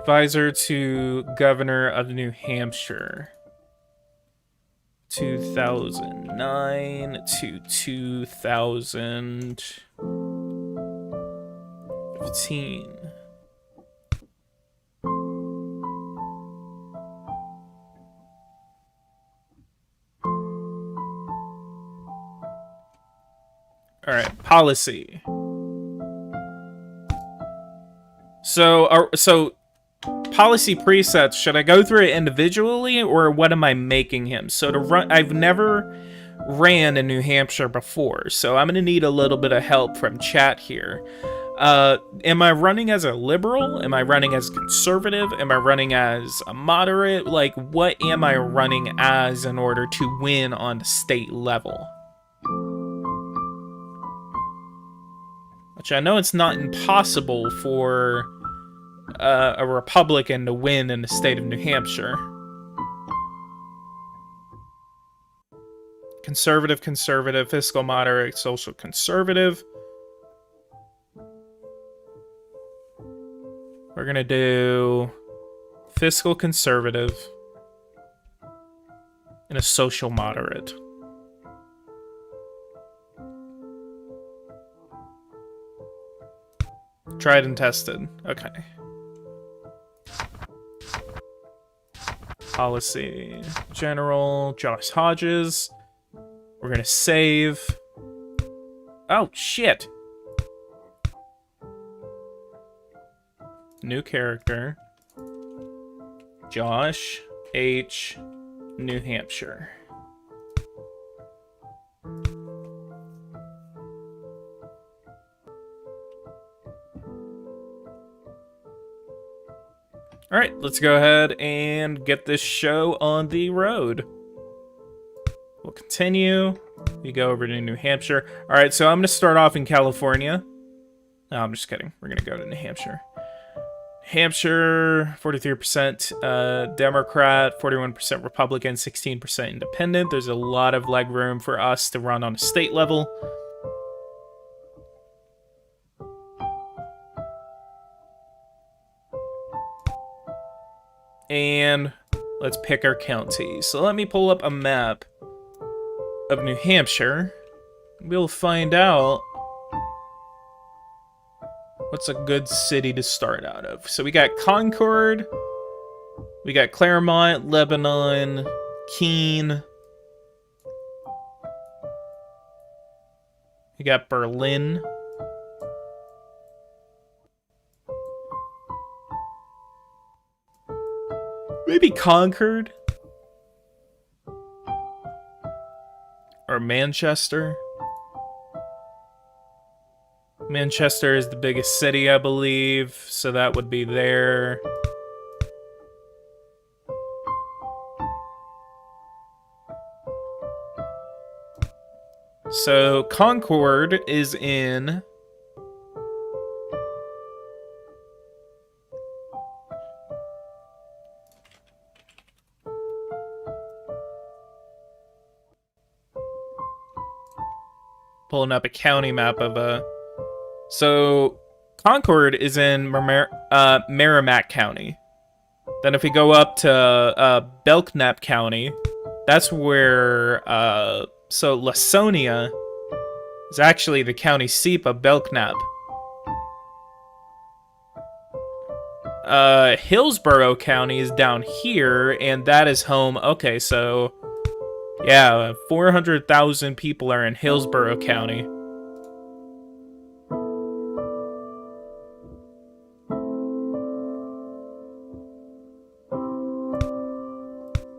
Advisor to Governor of New Hampshire. 2009 to 2015. All right, policy. So policy presets, should I go through it individually or what am I making him? So to run, I've never ran in New Hampshire before, so I'm going to need a little bit of help from chat here. Am I running as a liberal? Am I running as conservative? Am I running as a moderate? Like, what am I running as in order to win on the state level? Which I know it's not impossible for a Republican to win in the state of New Hampshire. Conservative, conservative, fiscal moderate, social conservative. We're gonna do fiscal conservative and a social moderate. Tried and tested. Okay. Policy. General. Josh Hodges. We're gonna save. Oh, shit. New character. Josh H. New Hampshire. All right, let's go ahead and get this show on the road. We'll continue. We go over to New Hampshire. All right, so I'm going to start off in California. No, I'm just kidding. We're going to go to New Hampshire. Hampshire, 43% Democrat, 41% Republican, 16% Independent. There's a lot of leg room for us to run on a state level. And let's pick our county. So let me pull up a map of New Hampshire. We'll find out what's a good city to start out of. So we got Concord, we got Claremont, Lebanon, Keene, we got Berlin. Maybe Concord? Or Manchester? Manchester is the biggest city, I believe, so that would be there. So Concord is in... Pulling up a county map of a... So, Concord is in Merrimack County. Then if we go up to Belknap County, that's where... so, Lasonia is actually the county seat of Belknap. Hillsborough County is down here, and that is home... Okay, so... Yeah, 400,000 people are in Hillsborough County.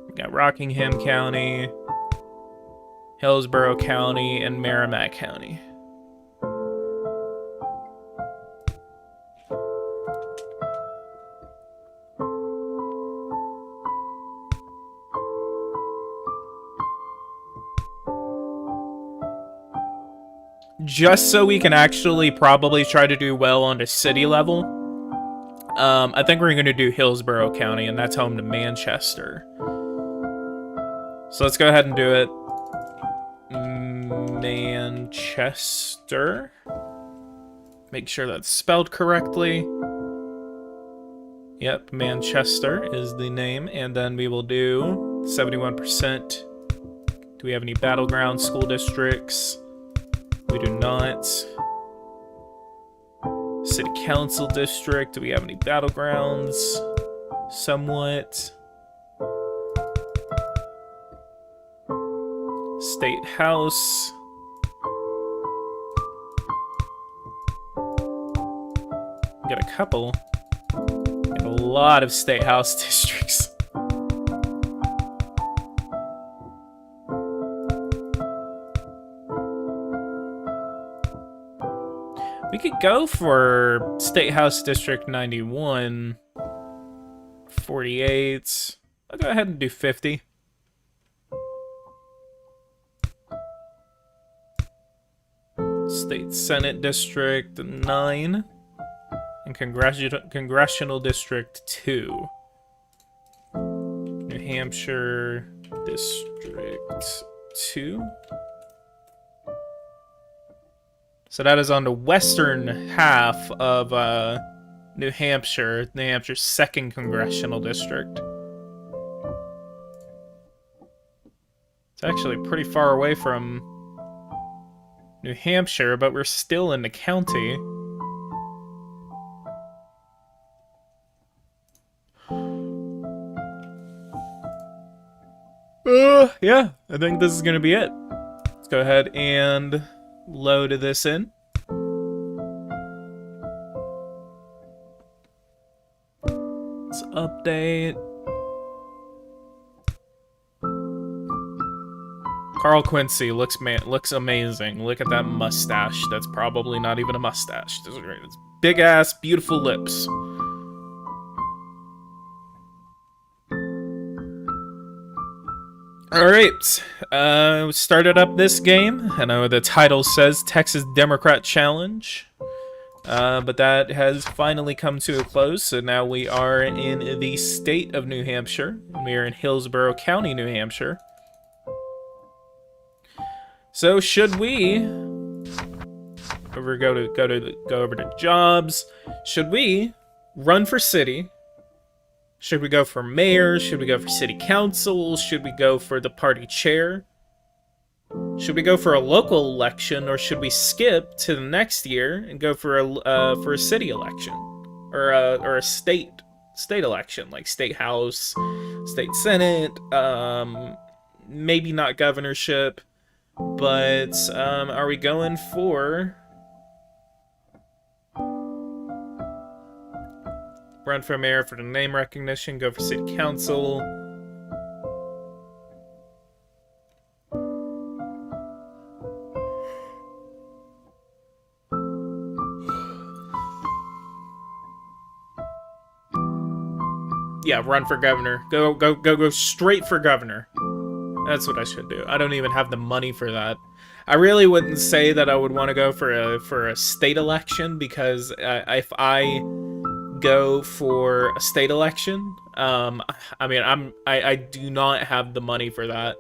We got Rockingham County, Hillsborough County, and Merrimack County. Just so we can actually probably try to do well on the city level, I think we're going to do Hillsborough County, and that's home to Manchester. So let's go ahead and do it. Manchester. Make sure that's spelled correctly. Yep, Manchester is the name, and then we will do 71%. Do we have any battleground school districts? We do not. City Council District, do we have any battlegrounds? Somewhat. State House. Get a couple. Get a lot of State House districts. We could go for State House District 91, 48. I'll go ahead and do 50. State Senate District 9. And Congressional District 2. New Hampshire District 2. So that is on the western half of New Hampshire's 2nd Congressional District. It's actually pretty far away from New Hampshire, but we're still in the county. Yeah, I think this is gonna be it. Let's go ahead and load this in. Let's update. Carl Quincy looks amazing. Look at that mustache. That's probably not even a mustache. It's big ass, beautiful lips. Alright, we started up this game. I know the title says Texas Democrat Challenge, but that has finally come to a close, so now we are in the state of New Hampshire, and we are in Hillsborough County, New Hampshire. So should we go over to jobs? Should we run for city? Should we go for mayor? Should we go for city council? Should we go for the party chair? Should we go for a local election, or should we skip to the next year and go for a city election, or a state election, like state house, state senate, maybe not governorship, but are we going for run for mayor for the name recognition, go for city council? Yeah, run for governor. Go straight for governor. That's what I should do. I don't even have the money for that. I really wouldn't say that I would want to go for a state election, because if I go for a state election, I mean, I do not have the money for that.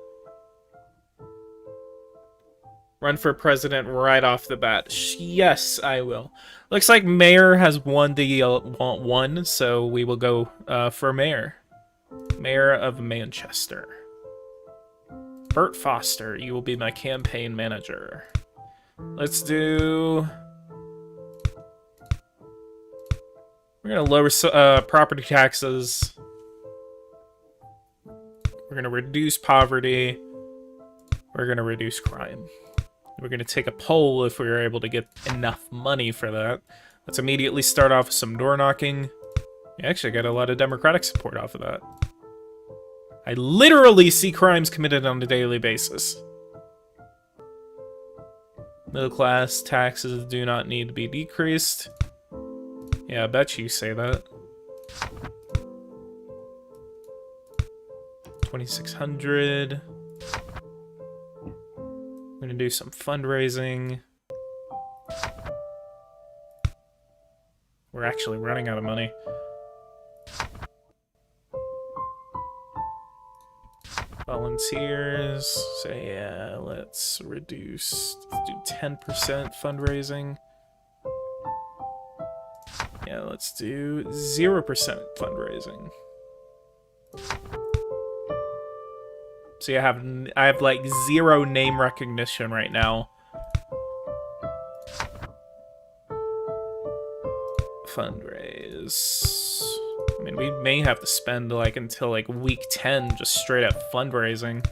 Run for president right off the bat. Yes, I will. Looks like mayor has won the one, so we will go for mayor. Mayor of Manchester. Bert Foster, you will be my campaign manager. Let's do... We're gonna lower property taxes. We're gonna reduce poverty. We're gonna reduce crime. We're gonna take a poll if we are able to get enough money for that. Let's immediately start off with some door knocking. We actually got a lot of Democratic support off of that. I literally see crimes committed on a daily basis. Middle class taxes do not need to be decreased. Yeah, I bet you say that. 2,600. I'm gonna do some fundraising. We're actually running out of money. Volunteers. So yeah, let's reduce. Let's do 10% fundraising. Yeah, let's do 0% fundraising. See, I have like 0 name recognition right now. Fundraise. I mean, we may have to spend like until like week 10 just straight up fundraising.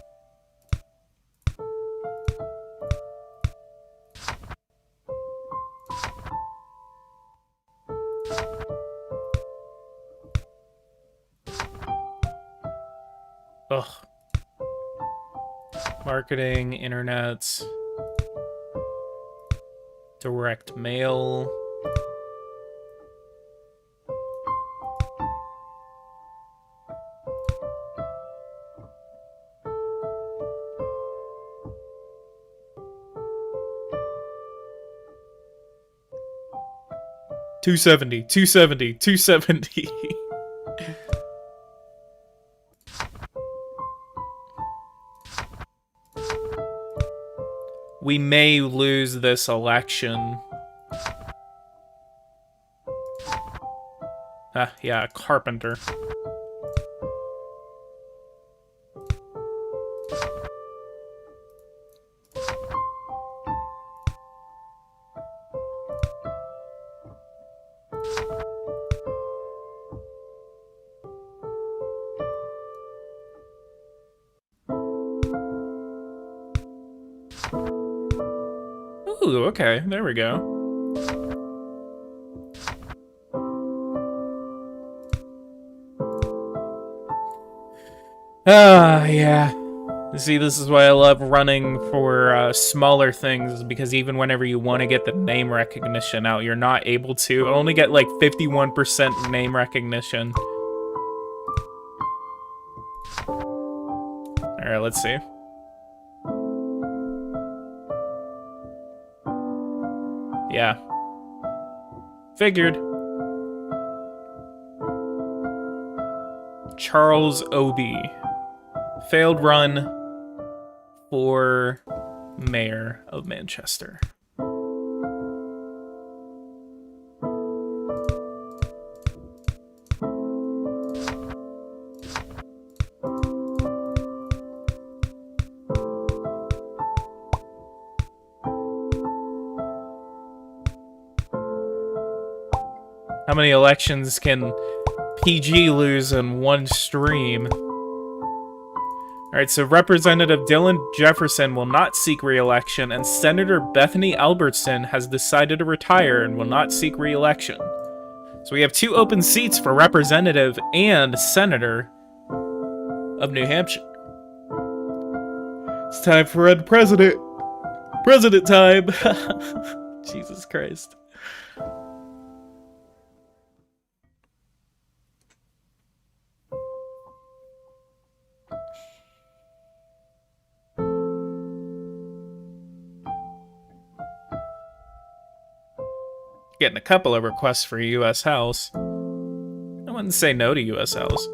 Ugh. Marketing, internet, direct mail. $270. We may lose this election. Yeah, carpenter. Ooh, okay, there we go. Yeah. See, this is why I love running for smaller things, because even whenever you want to get the name recognition out, you're not able to. I only get like 51% name recognition. Alright, let's see. Yeah. Figured. Charles Obi. Failed run for mayor of Manchester. How many elections can PG lose in one stream? Alright, so Representative Dylan Jefferson will not seek re-election, and Senator Bethany Albertson has decided to retire and will not seek re-election. So we have 2 open seats for Representative and Senator of New Hampshire. It's time for Red President. President time! Jesus Christ. Getting a couple of requests for U.S. House. I wouldn't say no to U.S. House.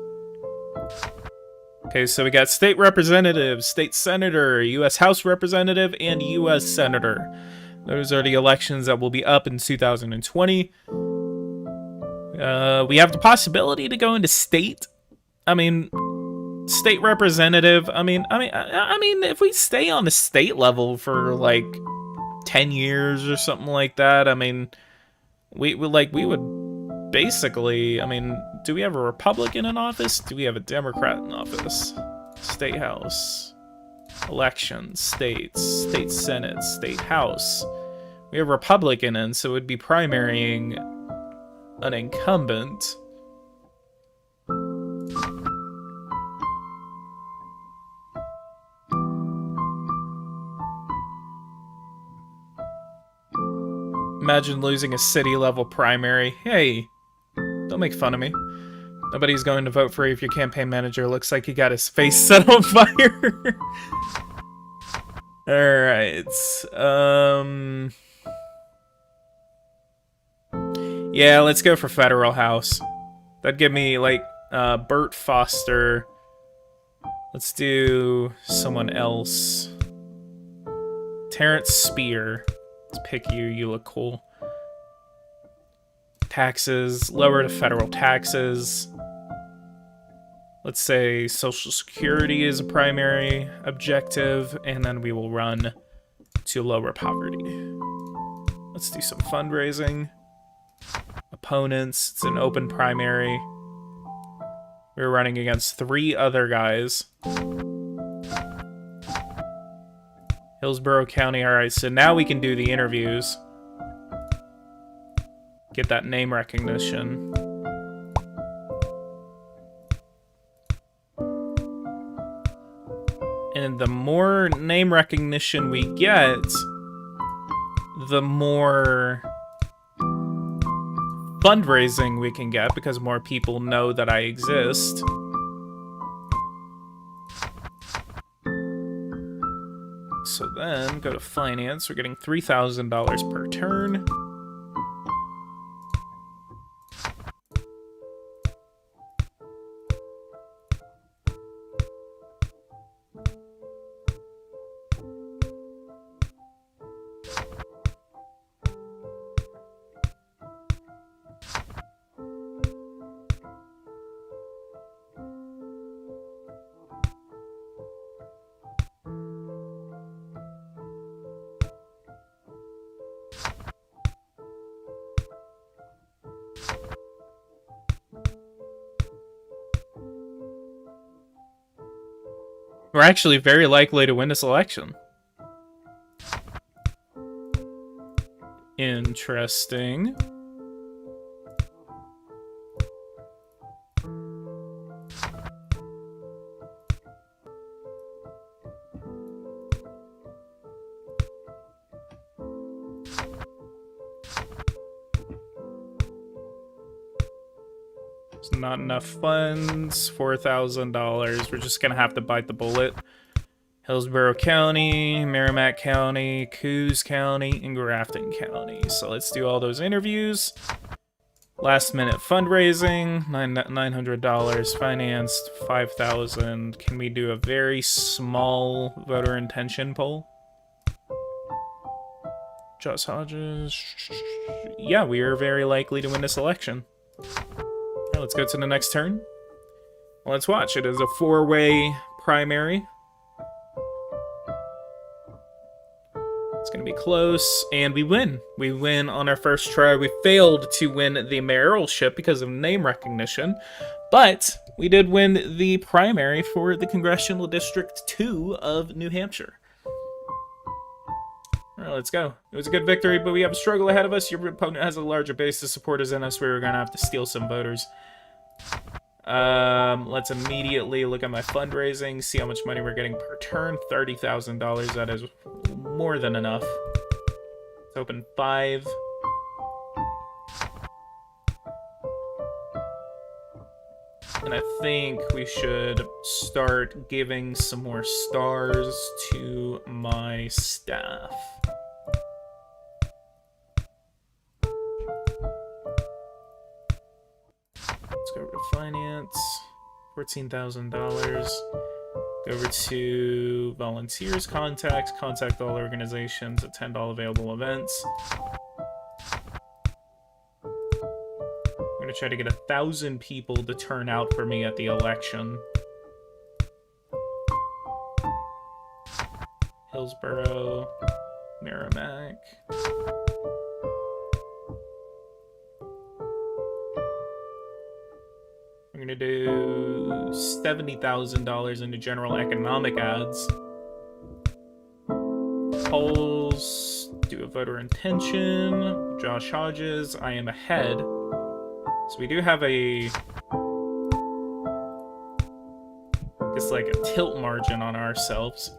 Okay, so we got state representative, state senator, U.S. House representative, and U.S. senator. Those are the elections that will be up in 2020. We have the possibility to go into state. I mean, state representative. I mean, if we stay on the state level for like 10 years or something like that, I mean. We would basically, I mean, do we have a Republican in office? Do we have a Democrat in office? State House, elections, states, state Senate, state House. We have Republican in, so it would be primarying an incumbent. Imagine losing a city-level primary. Hey, don't make fun of me. Nobody's going to vote for you if your campaign manager looks like he got his face set on fire. Alright. Yeah, let's go for federal house. That'd give me, like, Bert Foster. Let's do someone else. Terrence Spear. Let's pick you. You look cool. taxes, lower the federal taxes. Let's say Social Security is a primary objective, and then we will run to lower poverty. Let's do some fundraising. Opponents, it's an open primary. We're running against 3 other guys. Hillsborough County, alright, so now we can do the interviews. Get that name recognition. And the more name recognition we get, the more fundraising we can get, because more people know that I exist. So then, go to finance. We're getting $3,000 per turn. We're actually very likely to win this election. Interesting. There's not enough funds. $4,000. We're just gonna have to bite the bullet. Hillsborough County, Merrimack County, Coos County, and Grafton County. So let's do all those interviews. Last minute fundraising, $900 financed, $5,000. Can we do a very small voter intention poll? Josh Hodges. Yeah, we are very likely to win this election. Right, let's go to the next turn. Well, let's watch. It is a 4-way primary. It's going to be close, and we win. We win on our first try. We failed to win the mayoralship because of name recognition, but we did win the primary for the Congressional District 2 of New Hampshire. All right, let's go. It was a good victory, but we have a struggle ahead of us. Your opponent has a larger base of supporters than us. We're going to have to steal some voters. Let's immediately look at my fundraising, see how much money we're getting per turn. $30,000. That is more than enough. Let's open 5. And I think we should start giving some more stars to my staff. Let's go over to finance, $14,000. Go over to volunteers, contacts, contact all organizations, attend all available events. I'm gonna try to get 1,000 people to turn out for me at the election. Hillsborough, Merrimack. We're gonna do $70,000 into general economic ads. Polls, do a voter intention. Josh Hodges, I am ahead. So we do have a, it's like a tilt margin on ourselves.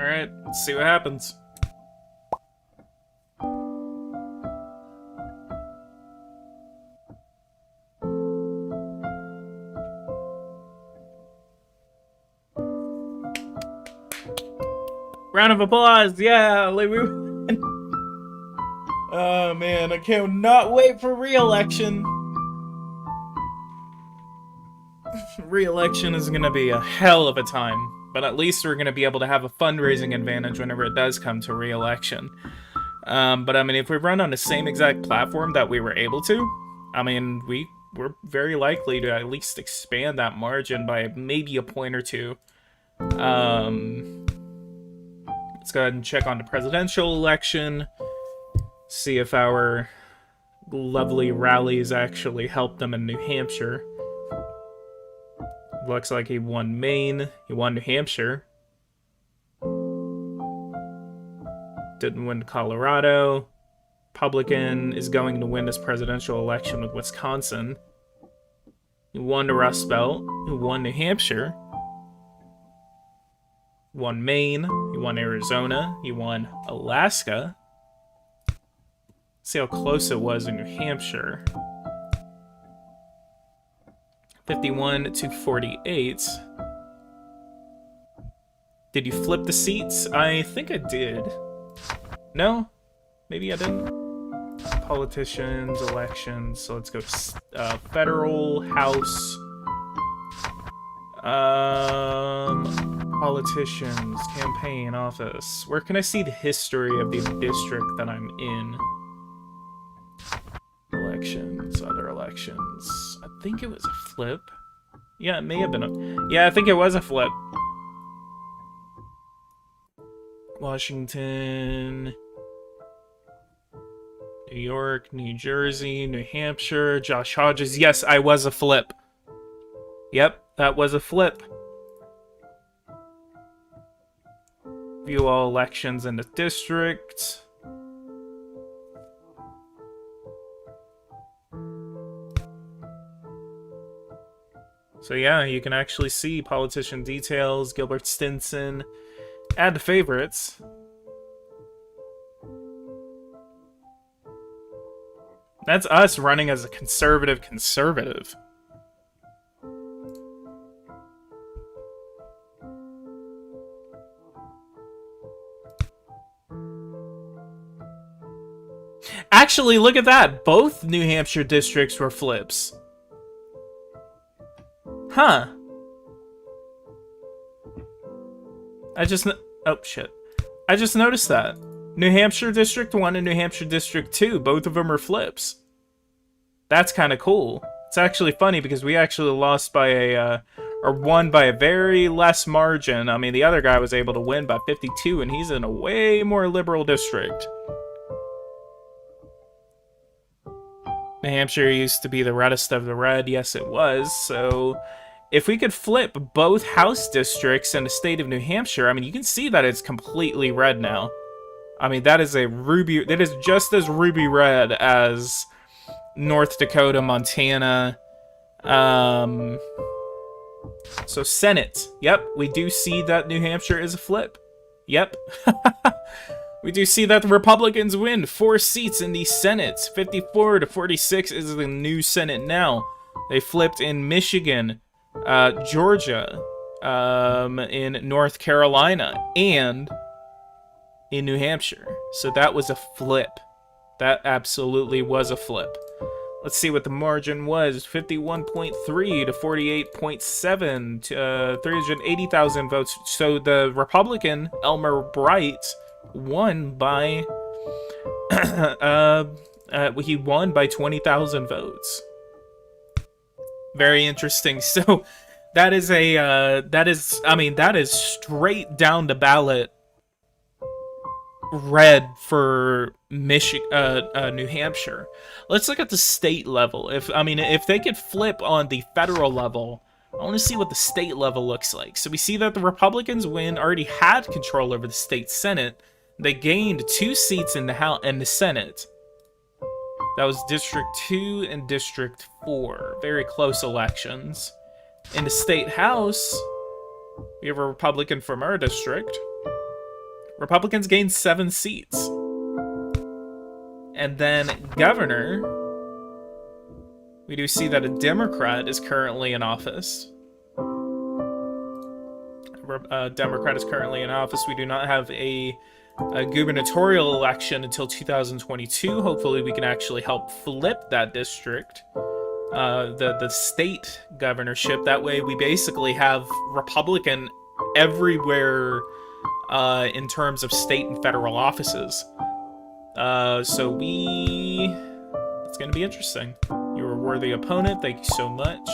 Alright, let's see what happens. Round of applause! Yeah, like we won. Oh man, I cannot wait for re-election. Re-election is gonna be a hell of a time. But at least we're going to be able to have a fundraising advantage whenever it does come to re-election. But I mean, if we run on the same exact platform that we were able to, I mean, we're very likely to at least expand that margin by maybe a point or two. Let's go ahead and check on the presidential election. See if our lovely rallies actually helped them in New Hampshire. Looks like he won Maine. He won New Hampshire. Didn't win Colorado. Republican is going to win this presidential election with Wisconsin. He won the Rust Belt. He won New Hampshire. He won Maine. He won Arizona. He won Alaska. See how close it was in New Hampshire. 51 to 48. Did you flip the seats? I think I did. No? Maybe I didn't. Politicians, elections. So let's go to federal, House. Politicians, campaign, office. Where can I see the history of the district that I'm in? Elections, other elections. I think it was a flip. Yeah, it may have been a... Yeah, I think it was a flip. Washington... New York, New Jersey, New Hampshire, Josh Hodges. Yes, I was a flip. Yep, that was a flip. View all elections in the district. So yeah, you can actually see politician details, Gilbert Stinson, add to favorites. That's us running as a conservative. Actually, look at that. Both New Hampshire districts were flips. Huh. Oh, shit. I just noticed that. New Hampshire District 1 and New Hampshire District 2, both of them are flips. That's kind of cool. It's actually funny because we actually lost by or won by a very less margin. I mean, the other guy was able to win by 52, and he's in a way more liberal district. New Hampshire used to be the reddest of the red. Yes, it was. So if we could flip both House districts in the state of New Hampshire, I mean, you can see that it's completely red now. I mean, that is just as ruby red as North Dakota, Montana, So Senate. Yep, we do see that New Hampshire is a flip. Yep. We do see that the Republicans win 4 seats in the Senate. 54 to 46 is the new Senate now. They flipped in Michigan, Georgia, in North Carolina, and in New Hampshire. So that was a flip. That absolutely was a flip. Let's see what the margin was. 51.3 to 48.7 to 380,000 votes. So the Republican, Elmer Bright, won by he won by 20,000 votes. Very interesting. So that is that is straight down the ballot red for New Hampshire. Let's look at the state level. If they could flip on the federal level, I want to see what the state level looks like. So we see that the Republicans already had control over the state Senate. They gained 2 seats in the House and the Senate. That was District 2 and District 4. Very close elections. In the state House, we have a Republican from our district. Republicans gained 7 seats. And then governor, we do see that a Democrat is currently in office. A Democrat is currently in office. We do not have a gubernatorial election until 2022. Hopefully we can actually help flip that district, the state governorship. That way we basically have Republican everywhere in terms of state and federal offices. It's going to be interesting. You're a worthy opponent. Thank you so much.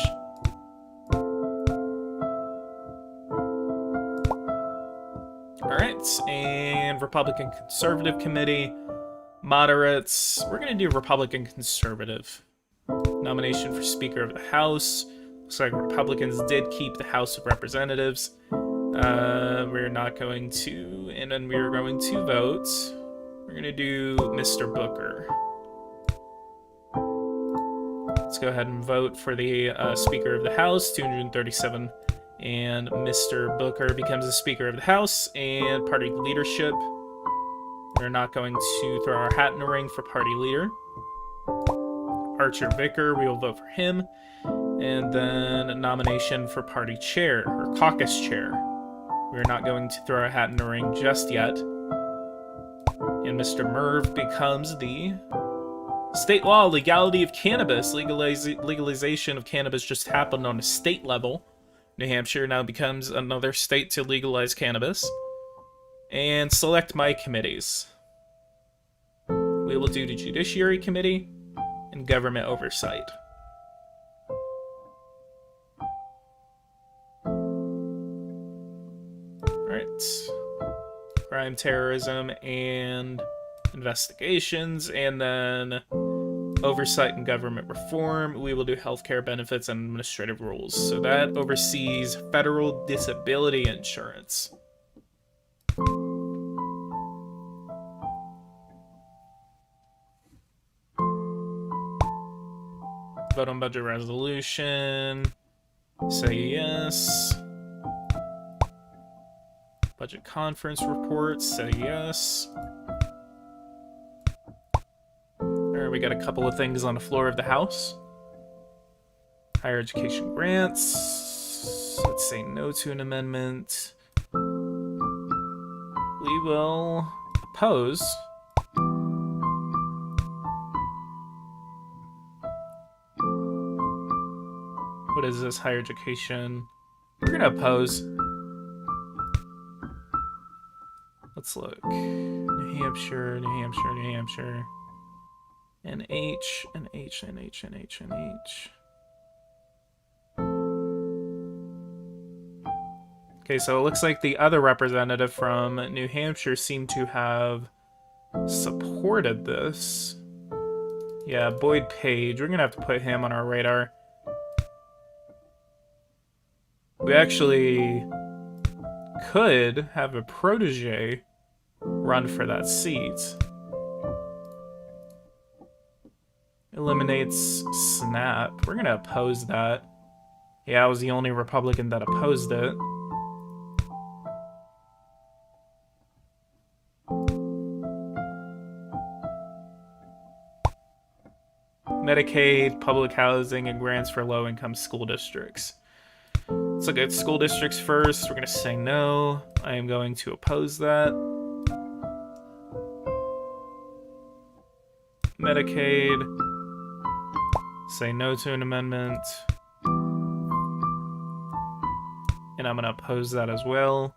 Alright, and Republican Conservative Committee, moderates. We're going to do Republican Conservative. Nomination for Speaker of the House. Looks like Republicans did keep the House of Representatives. We're not going to, and then we're going to vote. We're going to do Mr. Booker. Let's go ahead and vote for the Speaker of the House, 237. And Mr. Booker becomes the Speaker of the House and party leadership. We're not going to throw our hat in the ring for party leader. Archer Vicker, we will vote for him. And then a nomination for party chair, or caucus chair. We're not going to throw our hat in the ring just yet. And Mr. Merv becomes the state law, legality of cannabis. Legalization of cannabis just happened on a state level. New Hampshire now becomes another state to legalize cannabis. And select my committees. We will do the Judiciary Committee and Government Oversight. Alright. Crime, terrorism, and investigations, and then oversight and government reform. We will do healthcare benefits and administrative rules. So that oversees federal disability insurance. Vote on budget resolution. Say yes. Budget conference report. Say yes. We got a couple of things on the floor of the House. Higher education grants. Let's say no to an amendment. We will oppose. What is this? Higher education. We're going to oppose. Let's look. New Hampshire, New Hampshire, New Hampshire. NH, NH, NH, NH, NH. Okay, so it looks like the other representative from New Hampshire seemed to have supported this. Yeah, Boyd Page. We're going to have to put him on our radar. We actually could have a protege run for that seat. Eliminates SNAP. We're gonna oppose that. Yeah, I was the only Republican that opposed it. Medicaid, public housing, and grants for low-income school districts. Let's look at school districts first. We're going to say no. I am going to oppose that. Medicaid. Say no to an amendment. And I'm going to oppose that as well.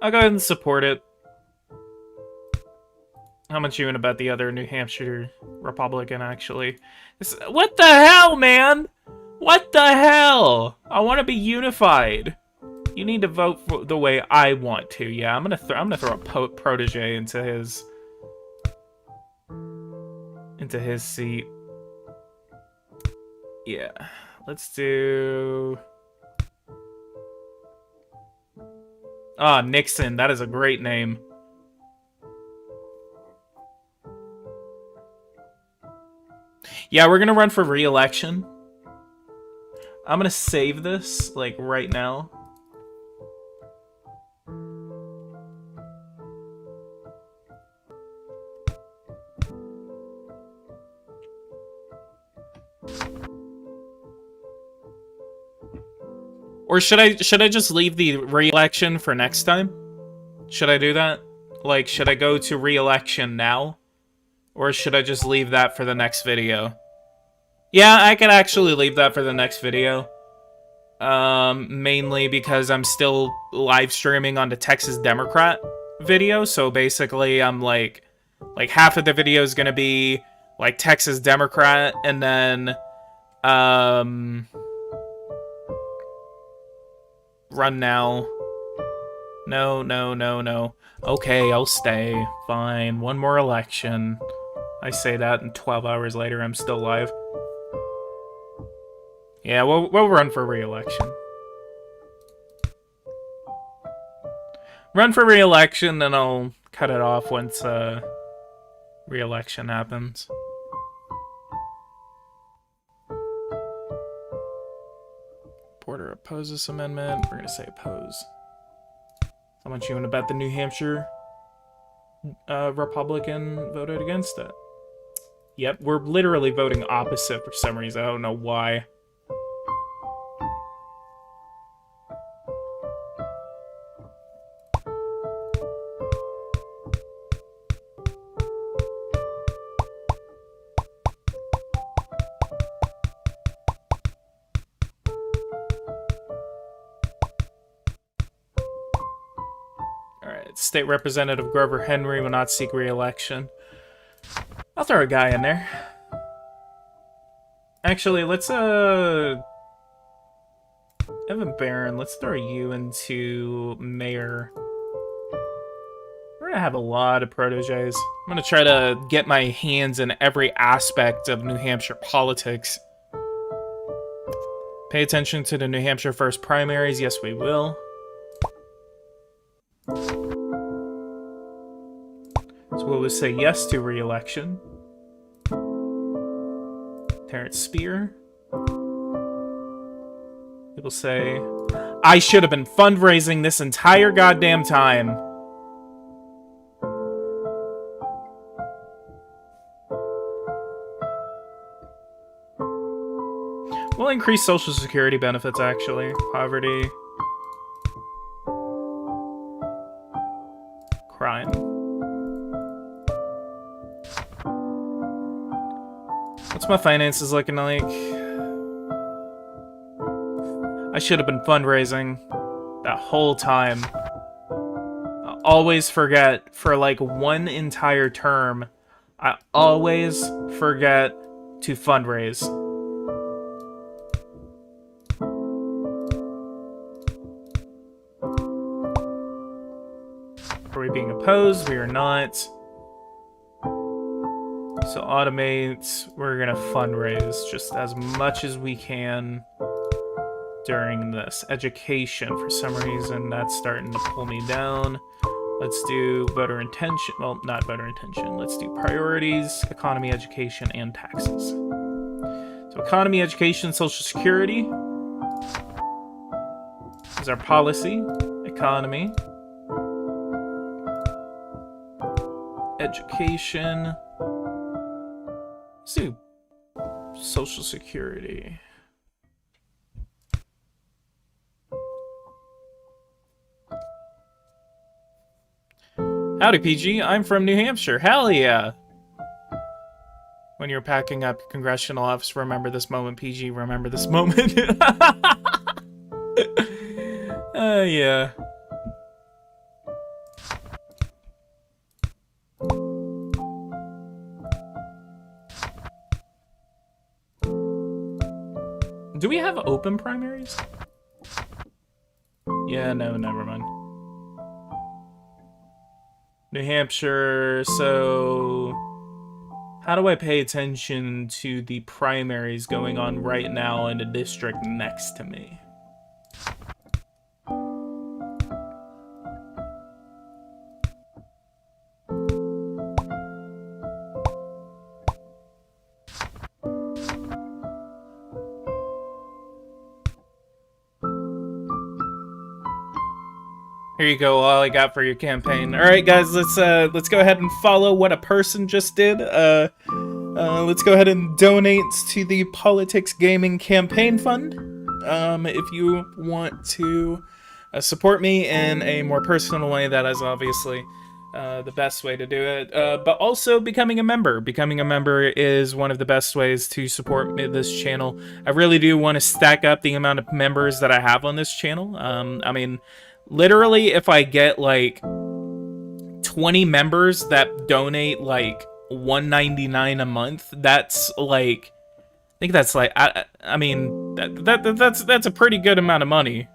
I'll go ahead and support it. How much you in about the other New Hampshire Republican, actually? What the hell, man? What the hell? I want to be unified. You need to vote for the way I want to. Yeah, I'm gonna throw a protege into his seat. Yeah, let's do. Ah, Nixon. That is a great name. Yeah, we're gonna run for re-election. I'm gonna save this, like, right now. Or should I just leave the re-election for next time? Should I do that? Like, should I go to re-election now? Or should I just leave that for the next video? Yeah, I could actually leave that for the next video. Mainly because I'm still live streaming on the Texas Democrat video. So basically, I'm like half of the video is gonna be like Texas Democrat, and then run now. No. Okay, I'll stay. Fine. One more election. I say that, and 12 hours later, I'm still live. Yeah, we'll run for re-election. Run for re-election, then I'll cut it off once re-election happens. Porter oppose this amendment. We're gonna say oppose. How much you want to bet the New Hampshire Republican voted against it? Yep, we're literally voting opposite for some reason. I don't know why. State Representative Grover Henry will not seek re-election. I'll throw a guy in there. Actually, let's Evan Barron, let's throw you into mayor. We're gonna have a lot of proteges. I'm gonna try to get my hands in every aspect of New Hampshire politics. Pay attention to the New Hampshire first primaries. Yes, we will. So we'll say yes to re-election. Terrence Spear. People say, I should have been fundraising this entire goddamn time. We'll increase Social Security benefits, actually. Poverty. Crime. What's my finances looking like? I should have been fundraising that whole time. I always forget for like one entire term. I always forget to fundraise. Are we being opposed? We are not. So automate, we're gonna fundraise just as much as we can during this. Education, for some reason, that's starting to pull me down. Let's do voter intention, well, not voter intention. Let's do priorities, economy, education, and taxes. So economy, education, social security is our policy. Economy. Education. Let's do social security. Howdy, PG. I'm from New Hampshire. Hell yeah. When you're packing up Congressional office, remember this moment, PG. Remember this moment. Yeah. Do we have open primaries? Yeah, no, never mind. New Hampshire, so how do I pay attention to the primaries going on right now in the district next to me? Here you go, all I got for your campaign. All right, guys, let's go ahead and follow what a person just did. Let's go ahead and donate to the PoliticsGaming campaign fund. If you want to support me in a more personal way, that is obviously the best way to do it. But also becoming a member. Becoming a member is one of the best ways to support this channel. I really do want to stack up the amount of members that I have on this channel. I mean, literally, if I get like 20 members that donate like $1.99 a month, that's like, I think that's like, I mean, that's a pretty good amount of money.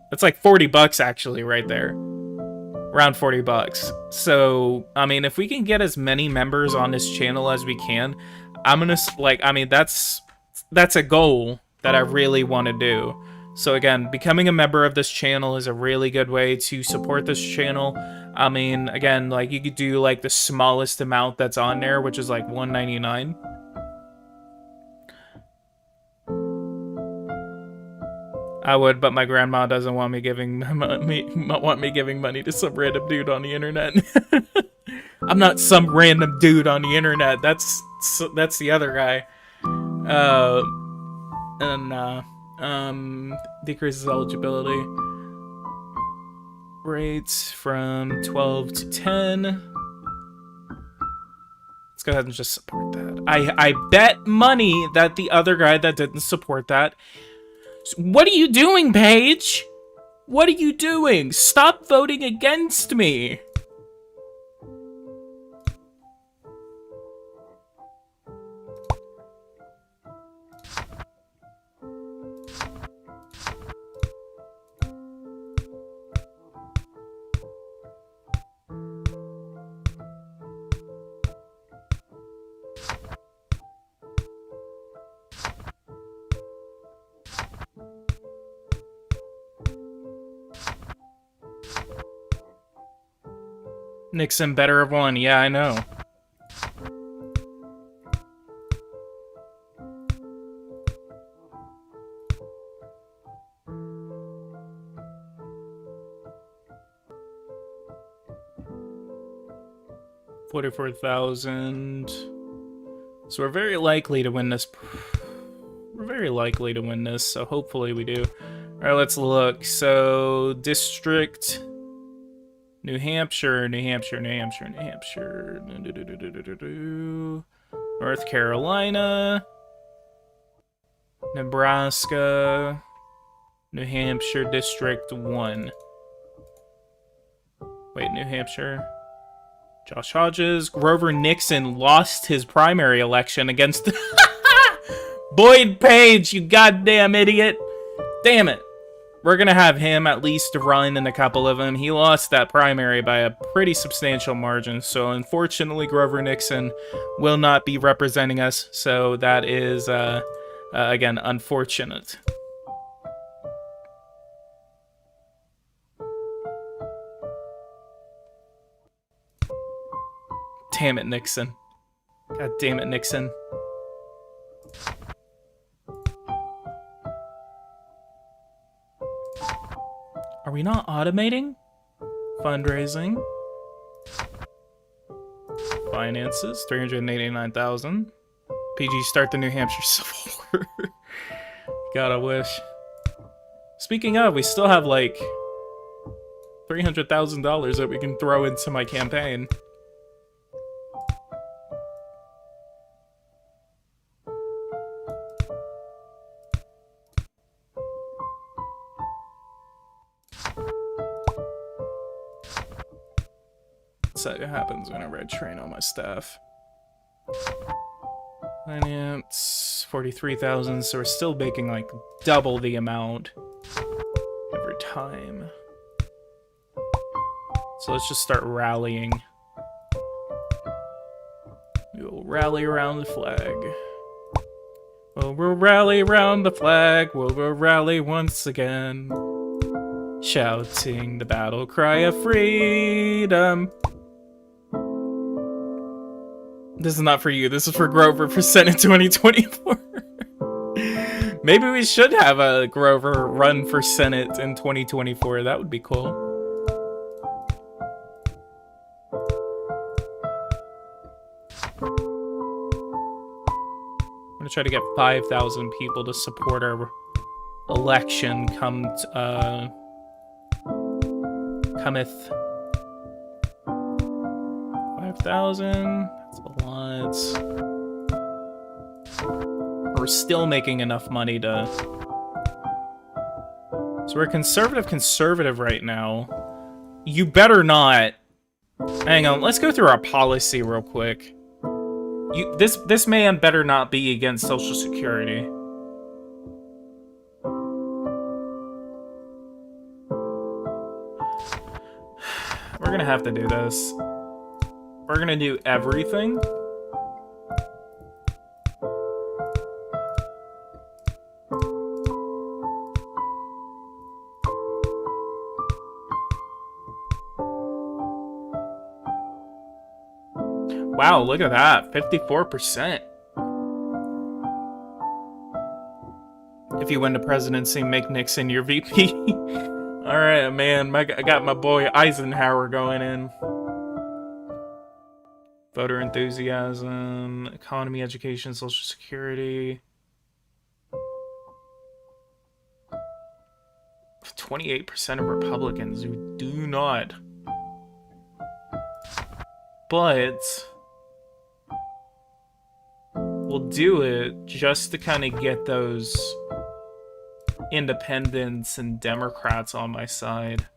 That's like 40 bucks actually right there. Around 40 bucks. So, I mean, if we can get as many members on this channel as we can, I'm gonna, like, I mean, that's a goal that I really want to do. So again, becoming a member of this channel is a really good way to support this channel. I mean, again, like, you could do like the smallest amount that's on there, which is like $1.99. I would, but my grandma doesn't want me giving money to some random dude on the internet. I'm not some random dude on the internet. That's the other guy. Decreases eligibility rates from 12 to 10. Let's go ahead and just support that. I bet money that the other guy that didn't support that. What are you doing, Paige? What are you doing? Stop voting against me. Nixon better have won. Yeah, I know. $44,000. So we're very likely to win this. We're very likely to win this, so hopefully we do. All right, let's look. So district. New Hampshire, New Hampshire, New Hampshire, New Hampshire, North Carolina, Nebraska, New Hampshire District 1. Wait, New Hampshire. Josh Hodges. Grover Nixon lost his primary election against Boyd Page, you goddamn idiot. Damn it. we're gonna have him at least run in a couple of them. He lost that primary by a pretty substantial margin, so unfortunately Grover Nixon will not be representing us, so that is, again, unfortunate. Damn it, Nixon. God damn it, Nixon. Are we not automating? Fundraising. Finances, 389,000. PG start the New Hampshire Civil War. Gotta wish. Speaking of, we still have like $300,000 that we can throw into my campaign. So it happens whenever I train all my staff. Finance, 43,000, so we're still making like double the amount every time. So let's just start rallying. We'll rally around the flag. We'll rally around the flag, we'll rally once again. Shouting the battle cry of freedom. This is not for you, this is for Grover for Senate 2024. Maybe we should have a Grover run for Senate in 2024, that would be cool. I'm gonna try to get 5,000 people to support our election cometh. $5,000, that's a lot. We're still making enough money to... So we're conservative right now. You better not... Hang on, let's go through our policy real quick. This man better not be against Social Security. We're gonna have to do this. We're gonna do everything. Wow, look at that, 54%. If you win the presidency, make Nixon your VP. Alright, man, I got my boy Eisenhower going in. Voter enthusiasm, economy, education, Social Security. 28% of Republicans who do not. But we'll do it just to kind of get those independents and Democrats on my side.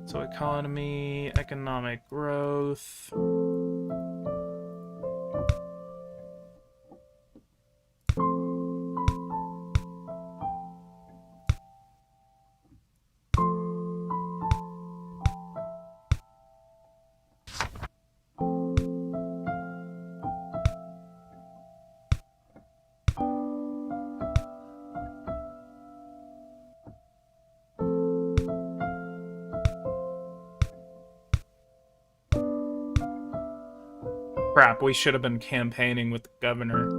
So economy, economic growth. Crap, we should have been campaigning with the governor.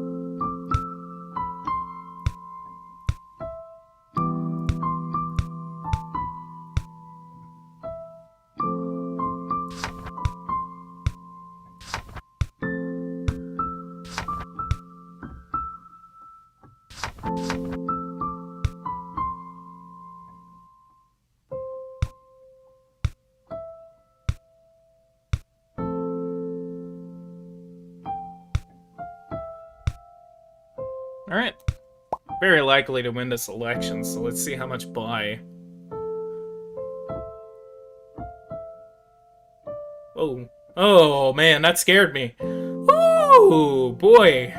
Alright. Very likely to win this election, so let's see how much buy. Oh. Oh, man, that scared me. Oh, boy.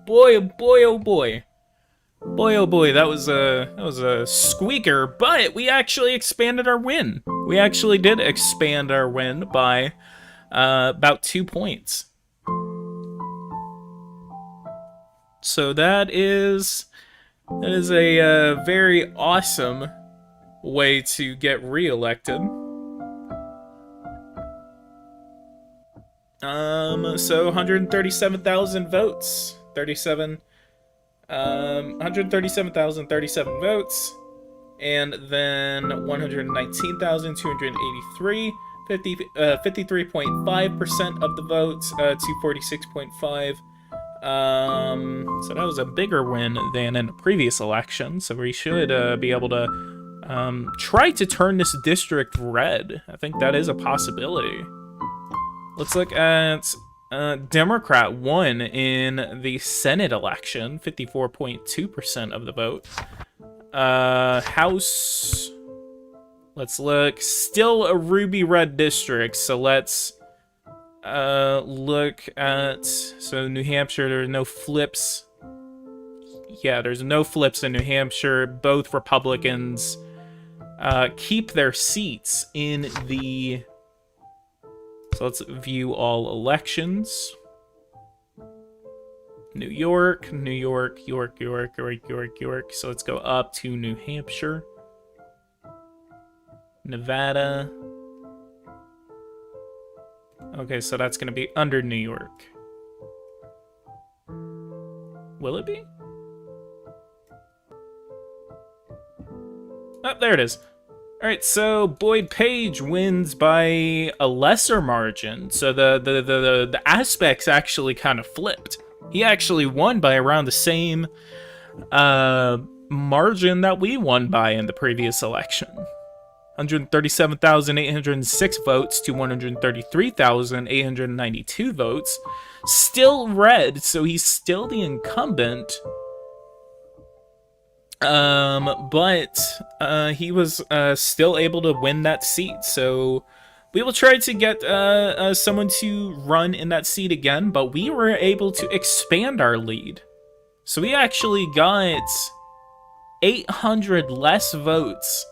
Boy, oh boy, oh boy. Boy, oh boy, that was a squeaker, but we actually expanded our win. We actually did expand our win by about 2 points. So that is a very awesome way to get reelected. So 137,000 votes. 137,037 votes. And then 119,283, 53.5% of the votes, to 46.5. So that was a bigger win than in the previous election. So we should be able to try to turn this district red. I think that is a possibility. Let's look at Democrat won in the Senate election, 54.2% of the vote. House, let's look, still a ruby red district, so let's look at, so New Hampshire, there are no flips. Yeah, there's no flips in New Hampshire. Both Republicans keep their seats in the, so let's view all elections. New York, New York, York, York, York, York, York. So let's go up to New Hampshire. Nevada. Okay, so that's going to be under New York. Will it be? Oh, there it is. Alright, so Boyd Page wins by a lesser margin. So the aspects actually kind of flipped. He actually won by around the same margin that we won by in the previous election. 137,806 votes to 133,892 votes. Still red, so he's still the incumbent. But he was still able to win that seat, so we will try to get someone to run in that seat again, but we were able to expand our lead. So we actually got 800 less votes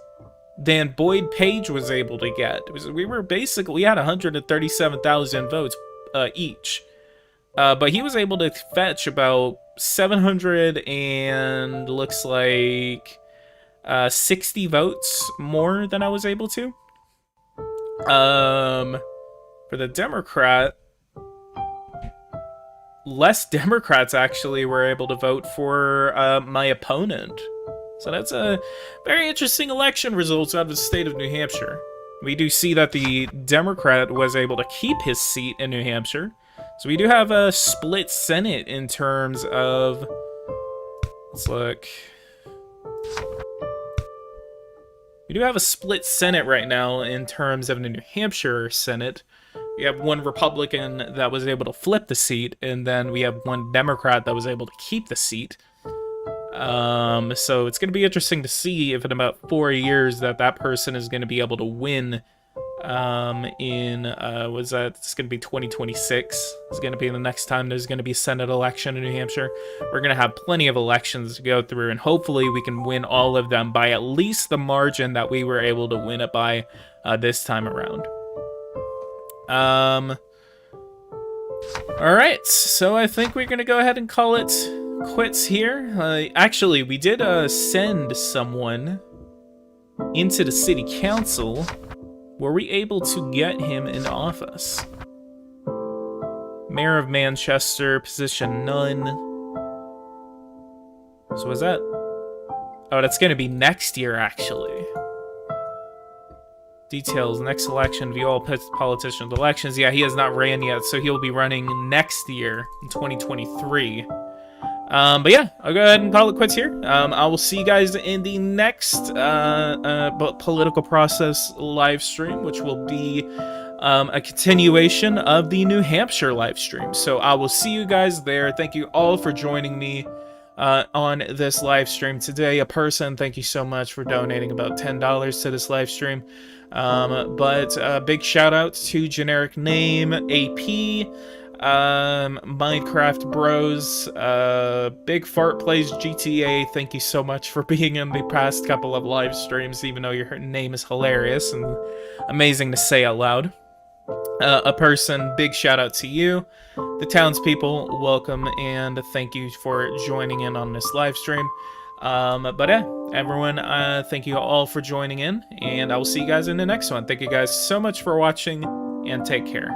than Boyd Page was able to get. We had 137,000 votes each. But he was able to fetch about 700 and looks like 60 votes more than I was able to. For the Democrat, less Democrats actually were able to vote for my opponent. So that's a very interesting election results out of the state of New Hampshire. We do see that the Democrat was able to keep his seat in New Hampshire. So we do have a split Senate in terms of, let's look. We do have a split Senate right now in terms of the New Hampshire Senate. We have one Republican that was able to flip the seat, and then we have one Democrat that was able to keep the seat. So it's going to be interesting to see if in about 4 years that person is going to be able to win it's going to be 2026. It's going to be the next time there's going to be a Senate election in New Hampshire. We're going to have plenty of elections to go through, and hopefully we can win all of them by at least the margin that we were able to win it by this time around. Alright, so I think we're going to go ahead and call it quits here. Actually, we did send someone into the city council. Were we able to get him in office? Mayor of Manchester, position none. So was that? Oh, that's going to be next year, actually. Details, next election, view all politicians' elections. Yeah, he has not ran yet, so he'll be running next year in 2023. But yeah, I'll go ahead and call it quits here. I will see you guys in the next political process live stream, which will be a continuation of the New Hampshire live stream. So I will see you guys there. Thank you all for joining me on this live stream today. A person, thank you so much for donating about $10 to this live stream. But big shout out to Generic Name, AP, Minecraft Bros, Big Fart Plays GTA, thank you so much for being in the past couple of live streams, even though your name is hilarious and amazing to say out loud. A person, big shout out to you. The townspeople, welcome and thank you for joining in on this live stream. But yeah, everyone, thank you all for joining in, and I will see you guys in the next one. Thank you guys so much for watching, and take care.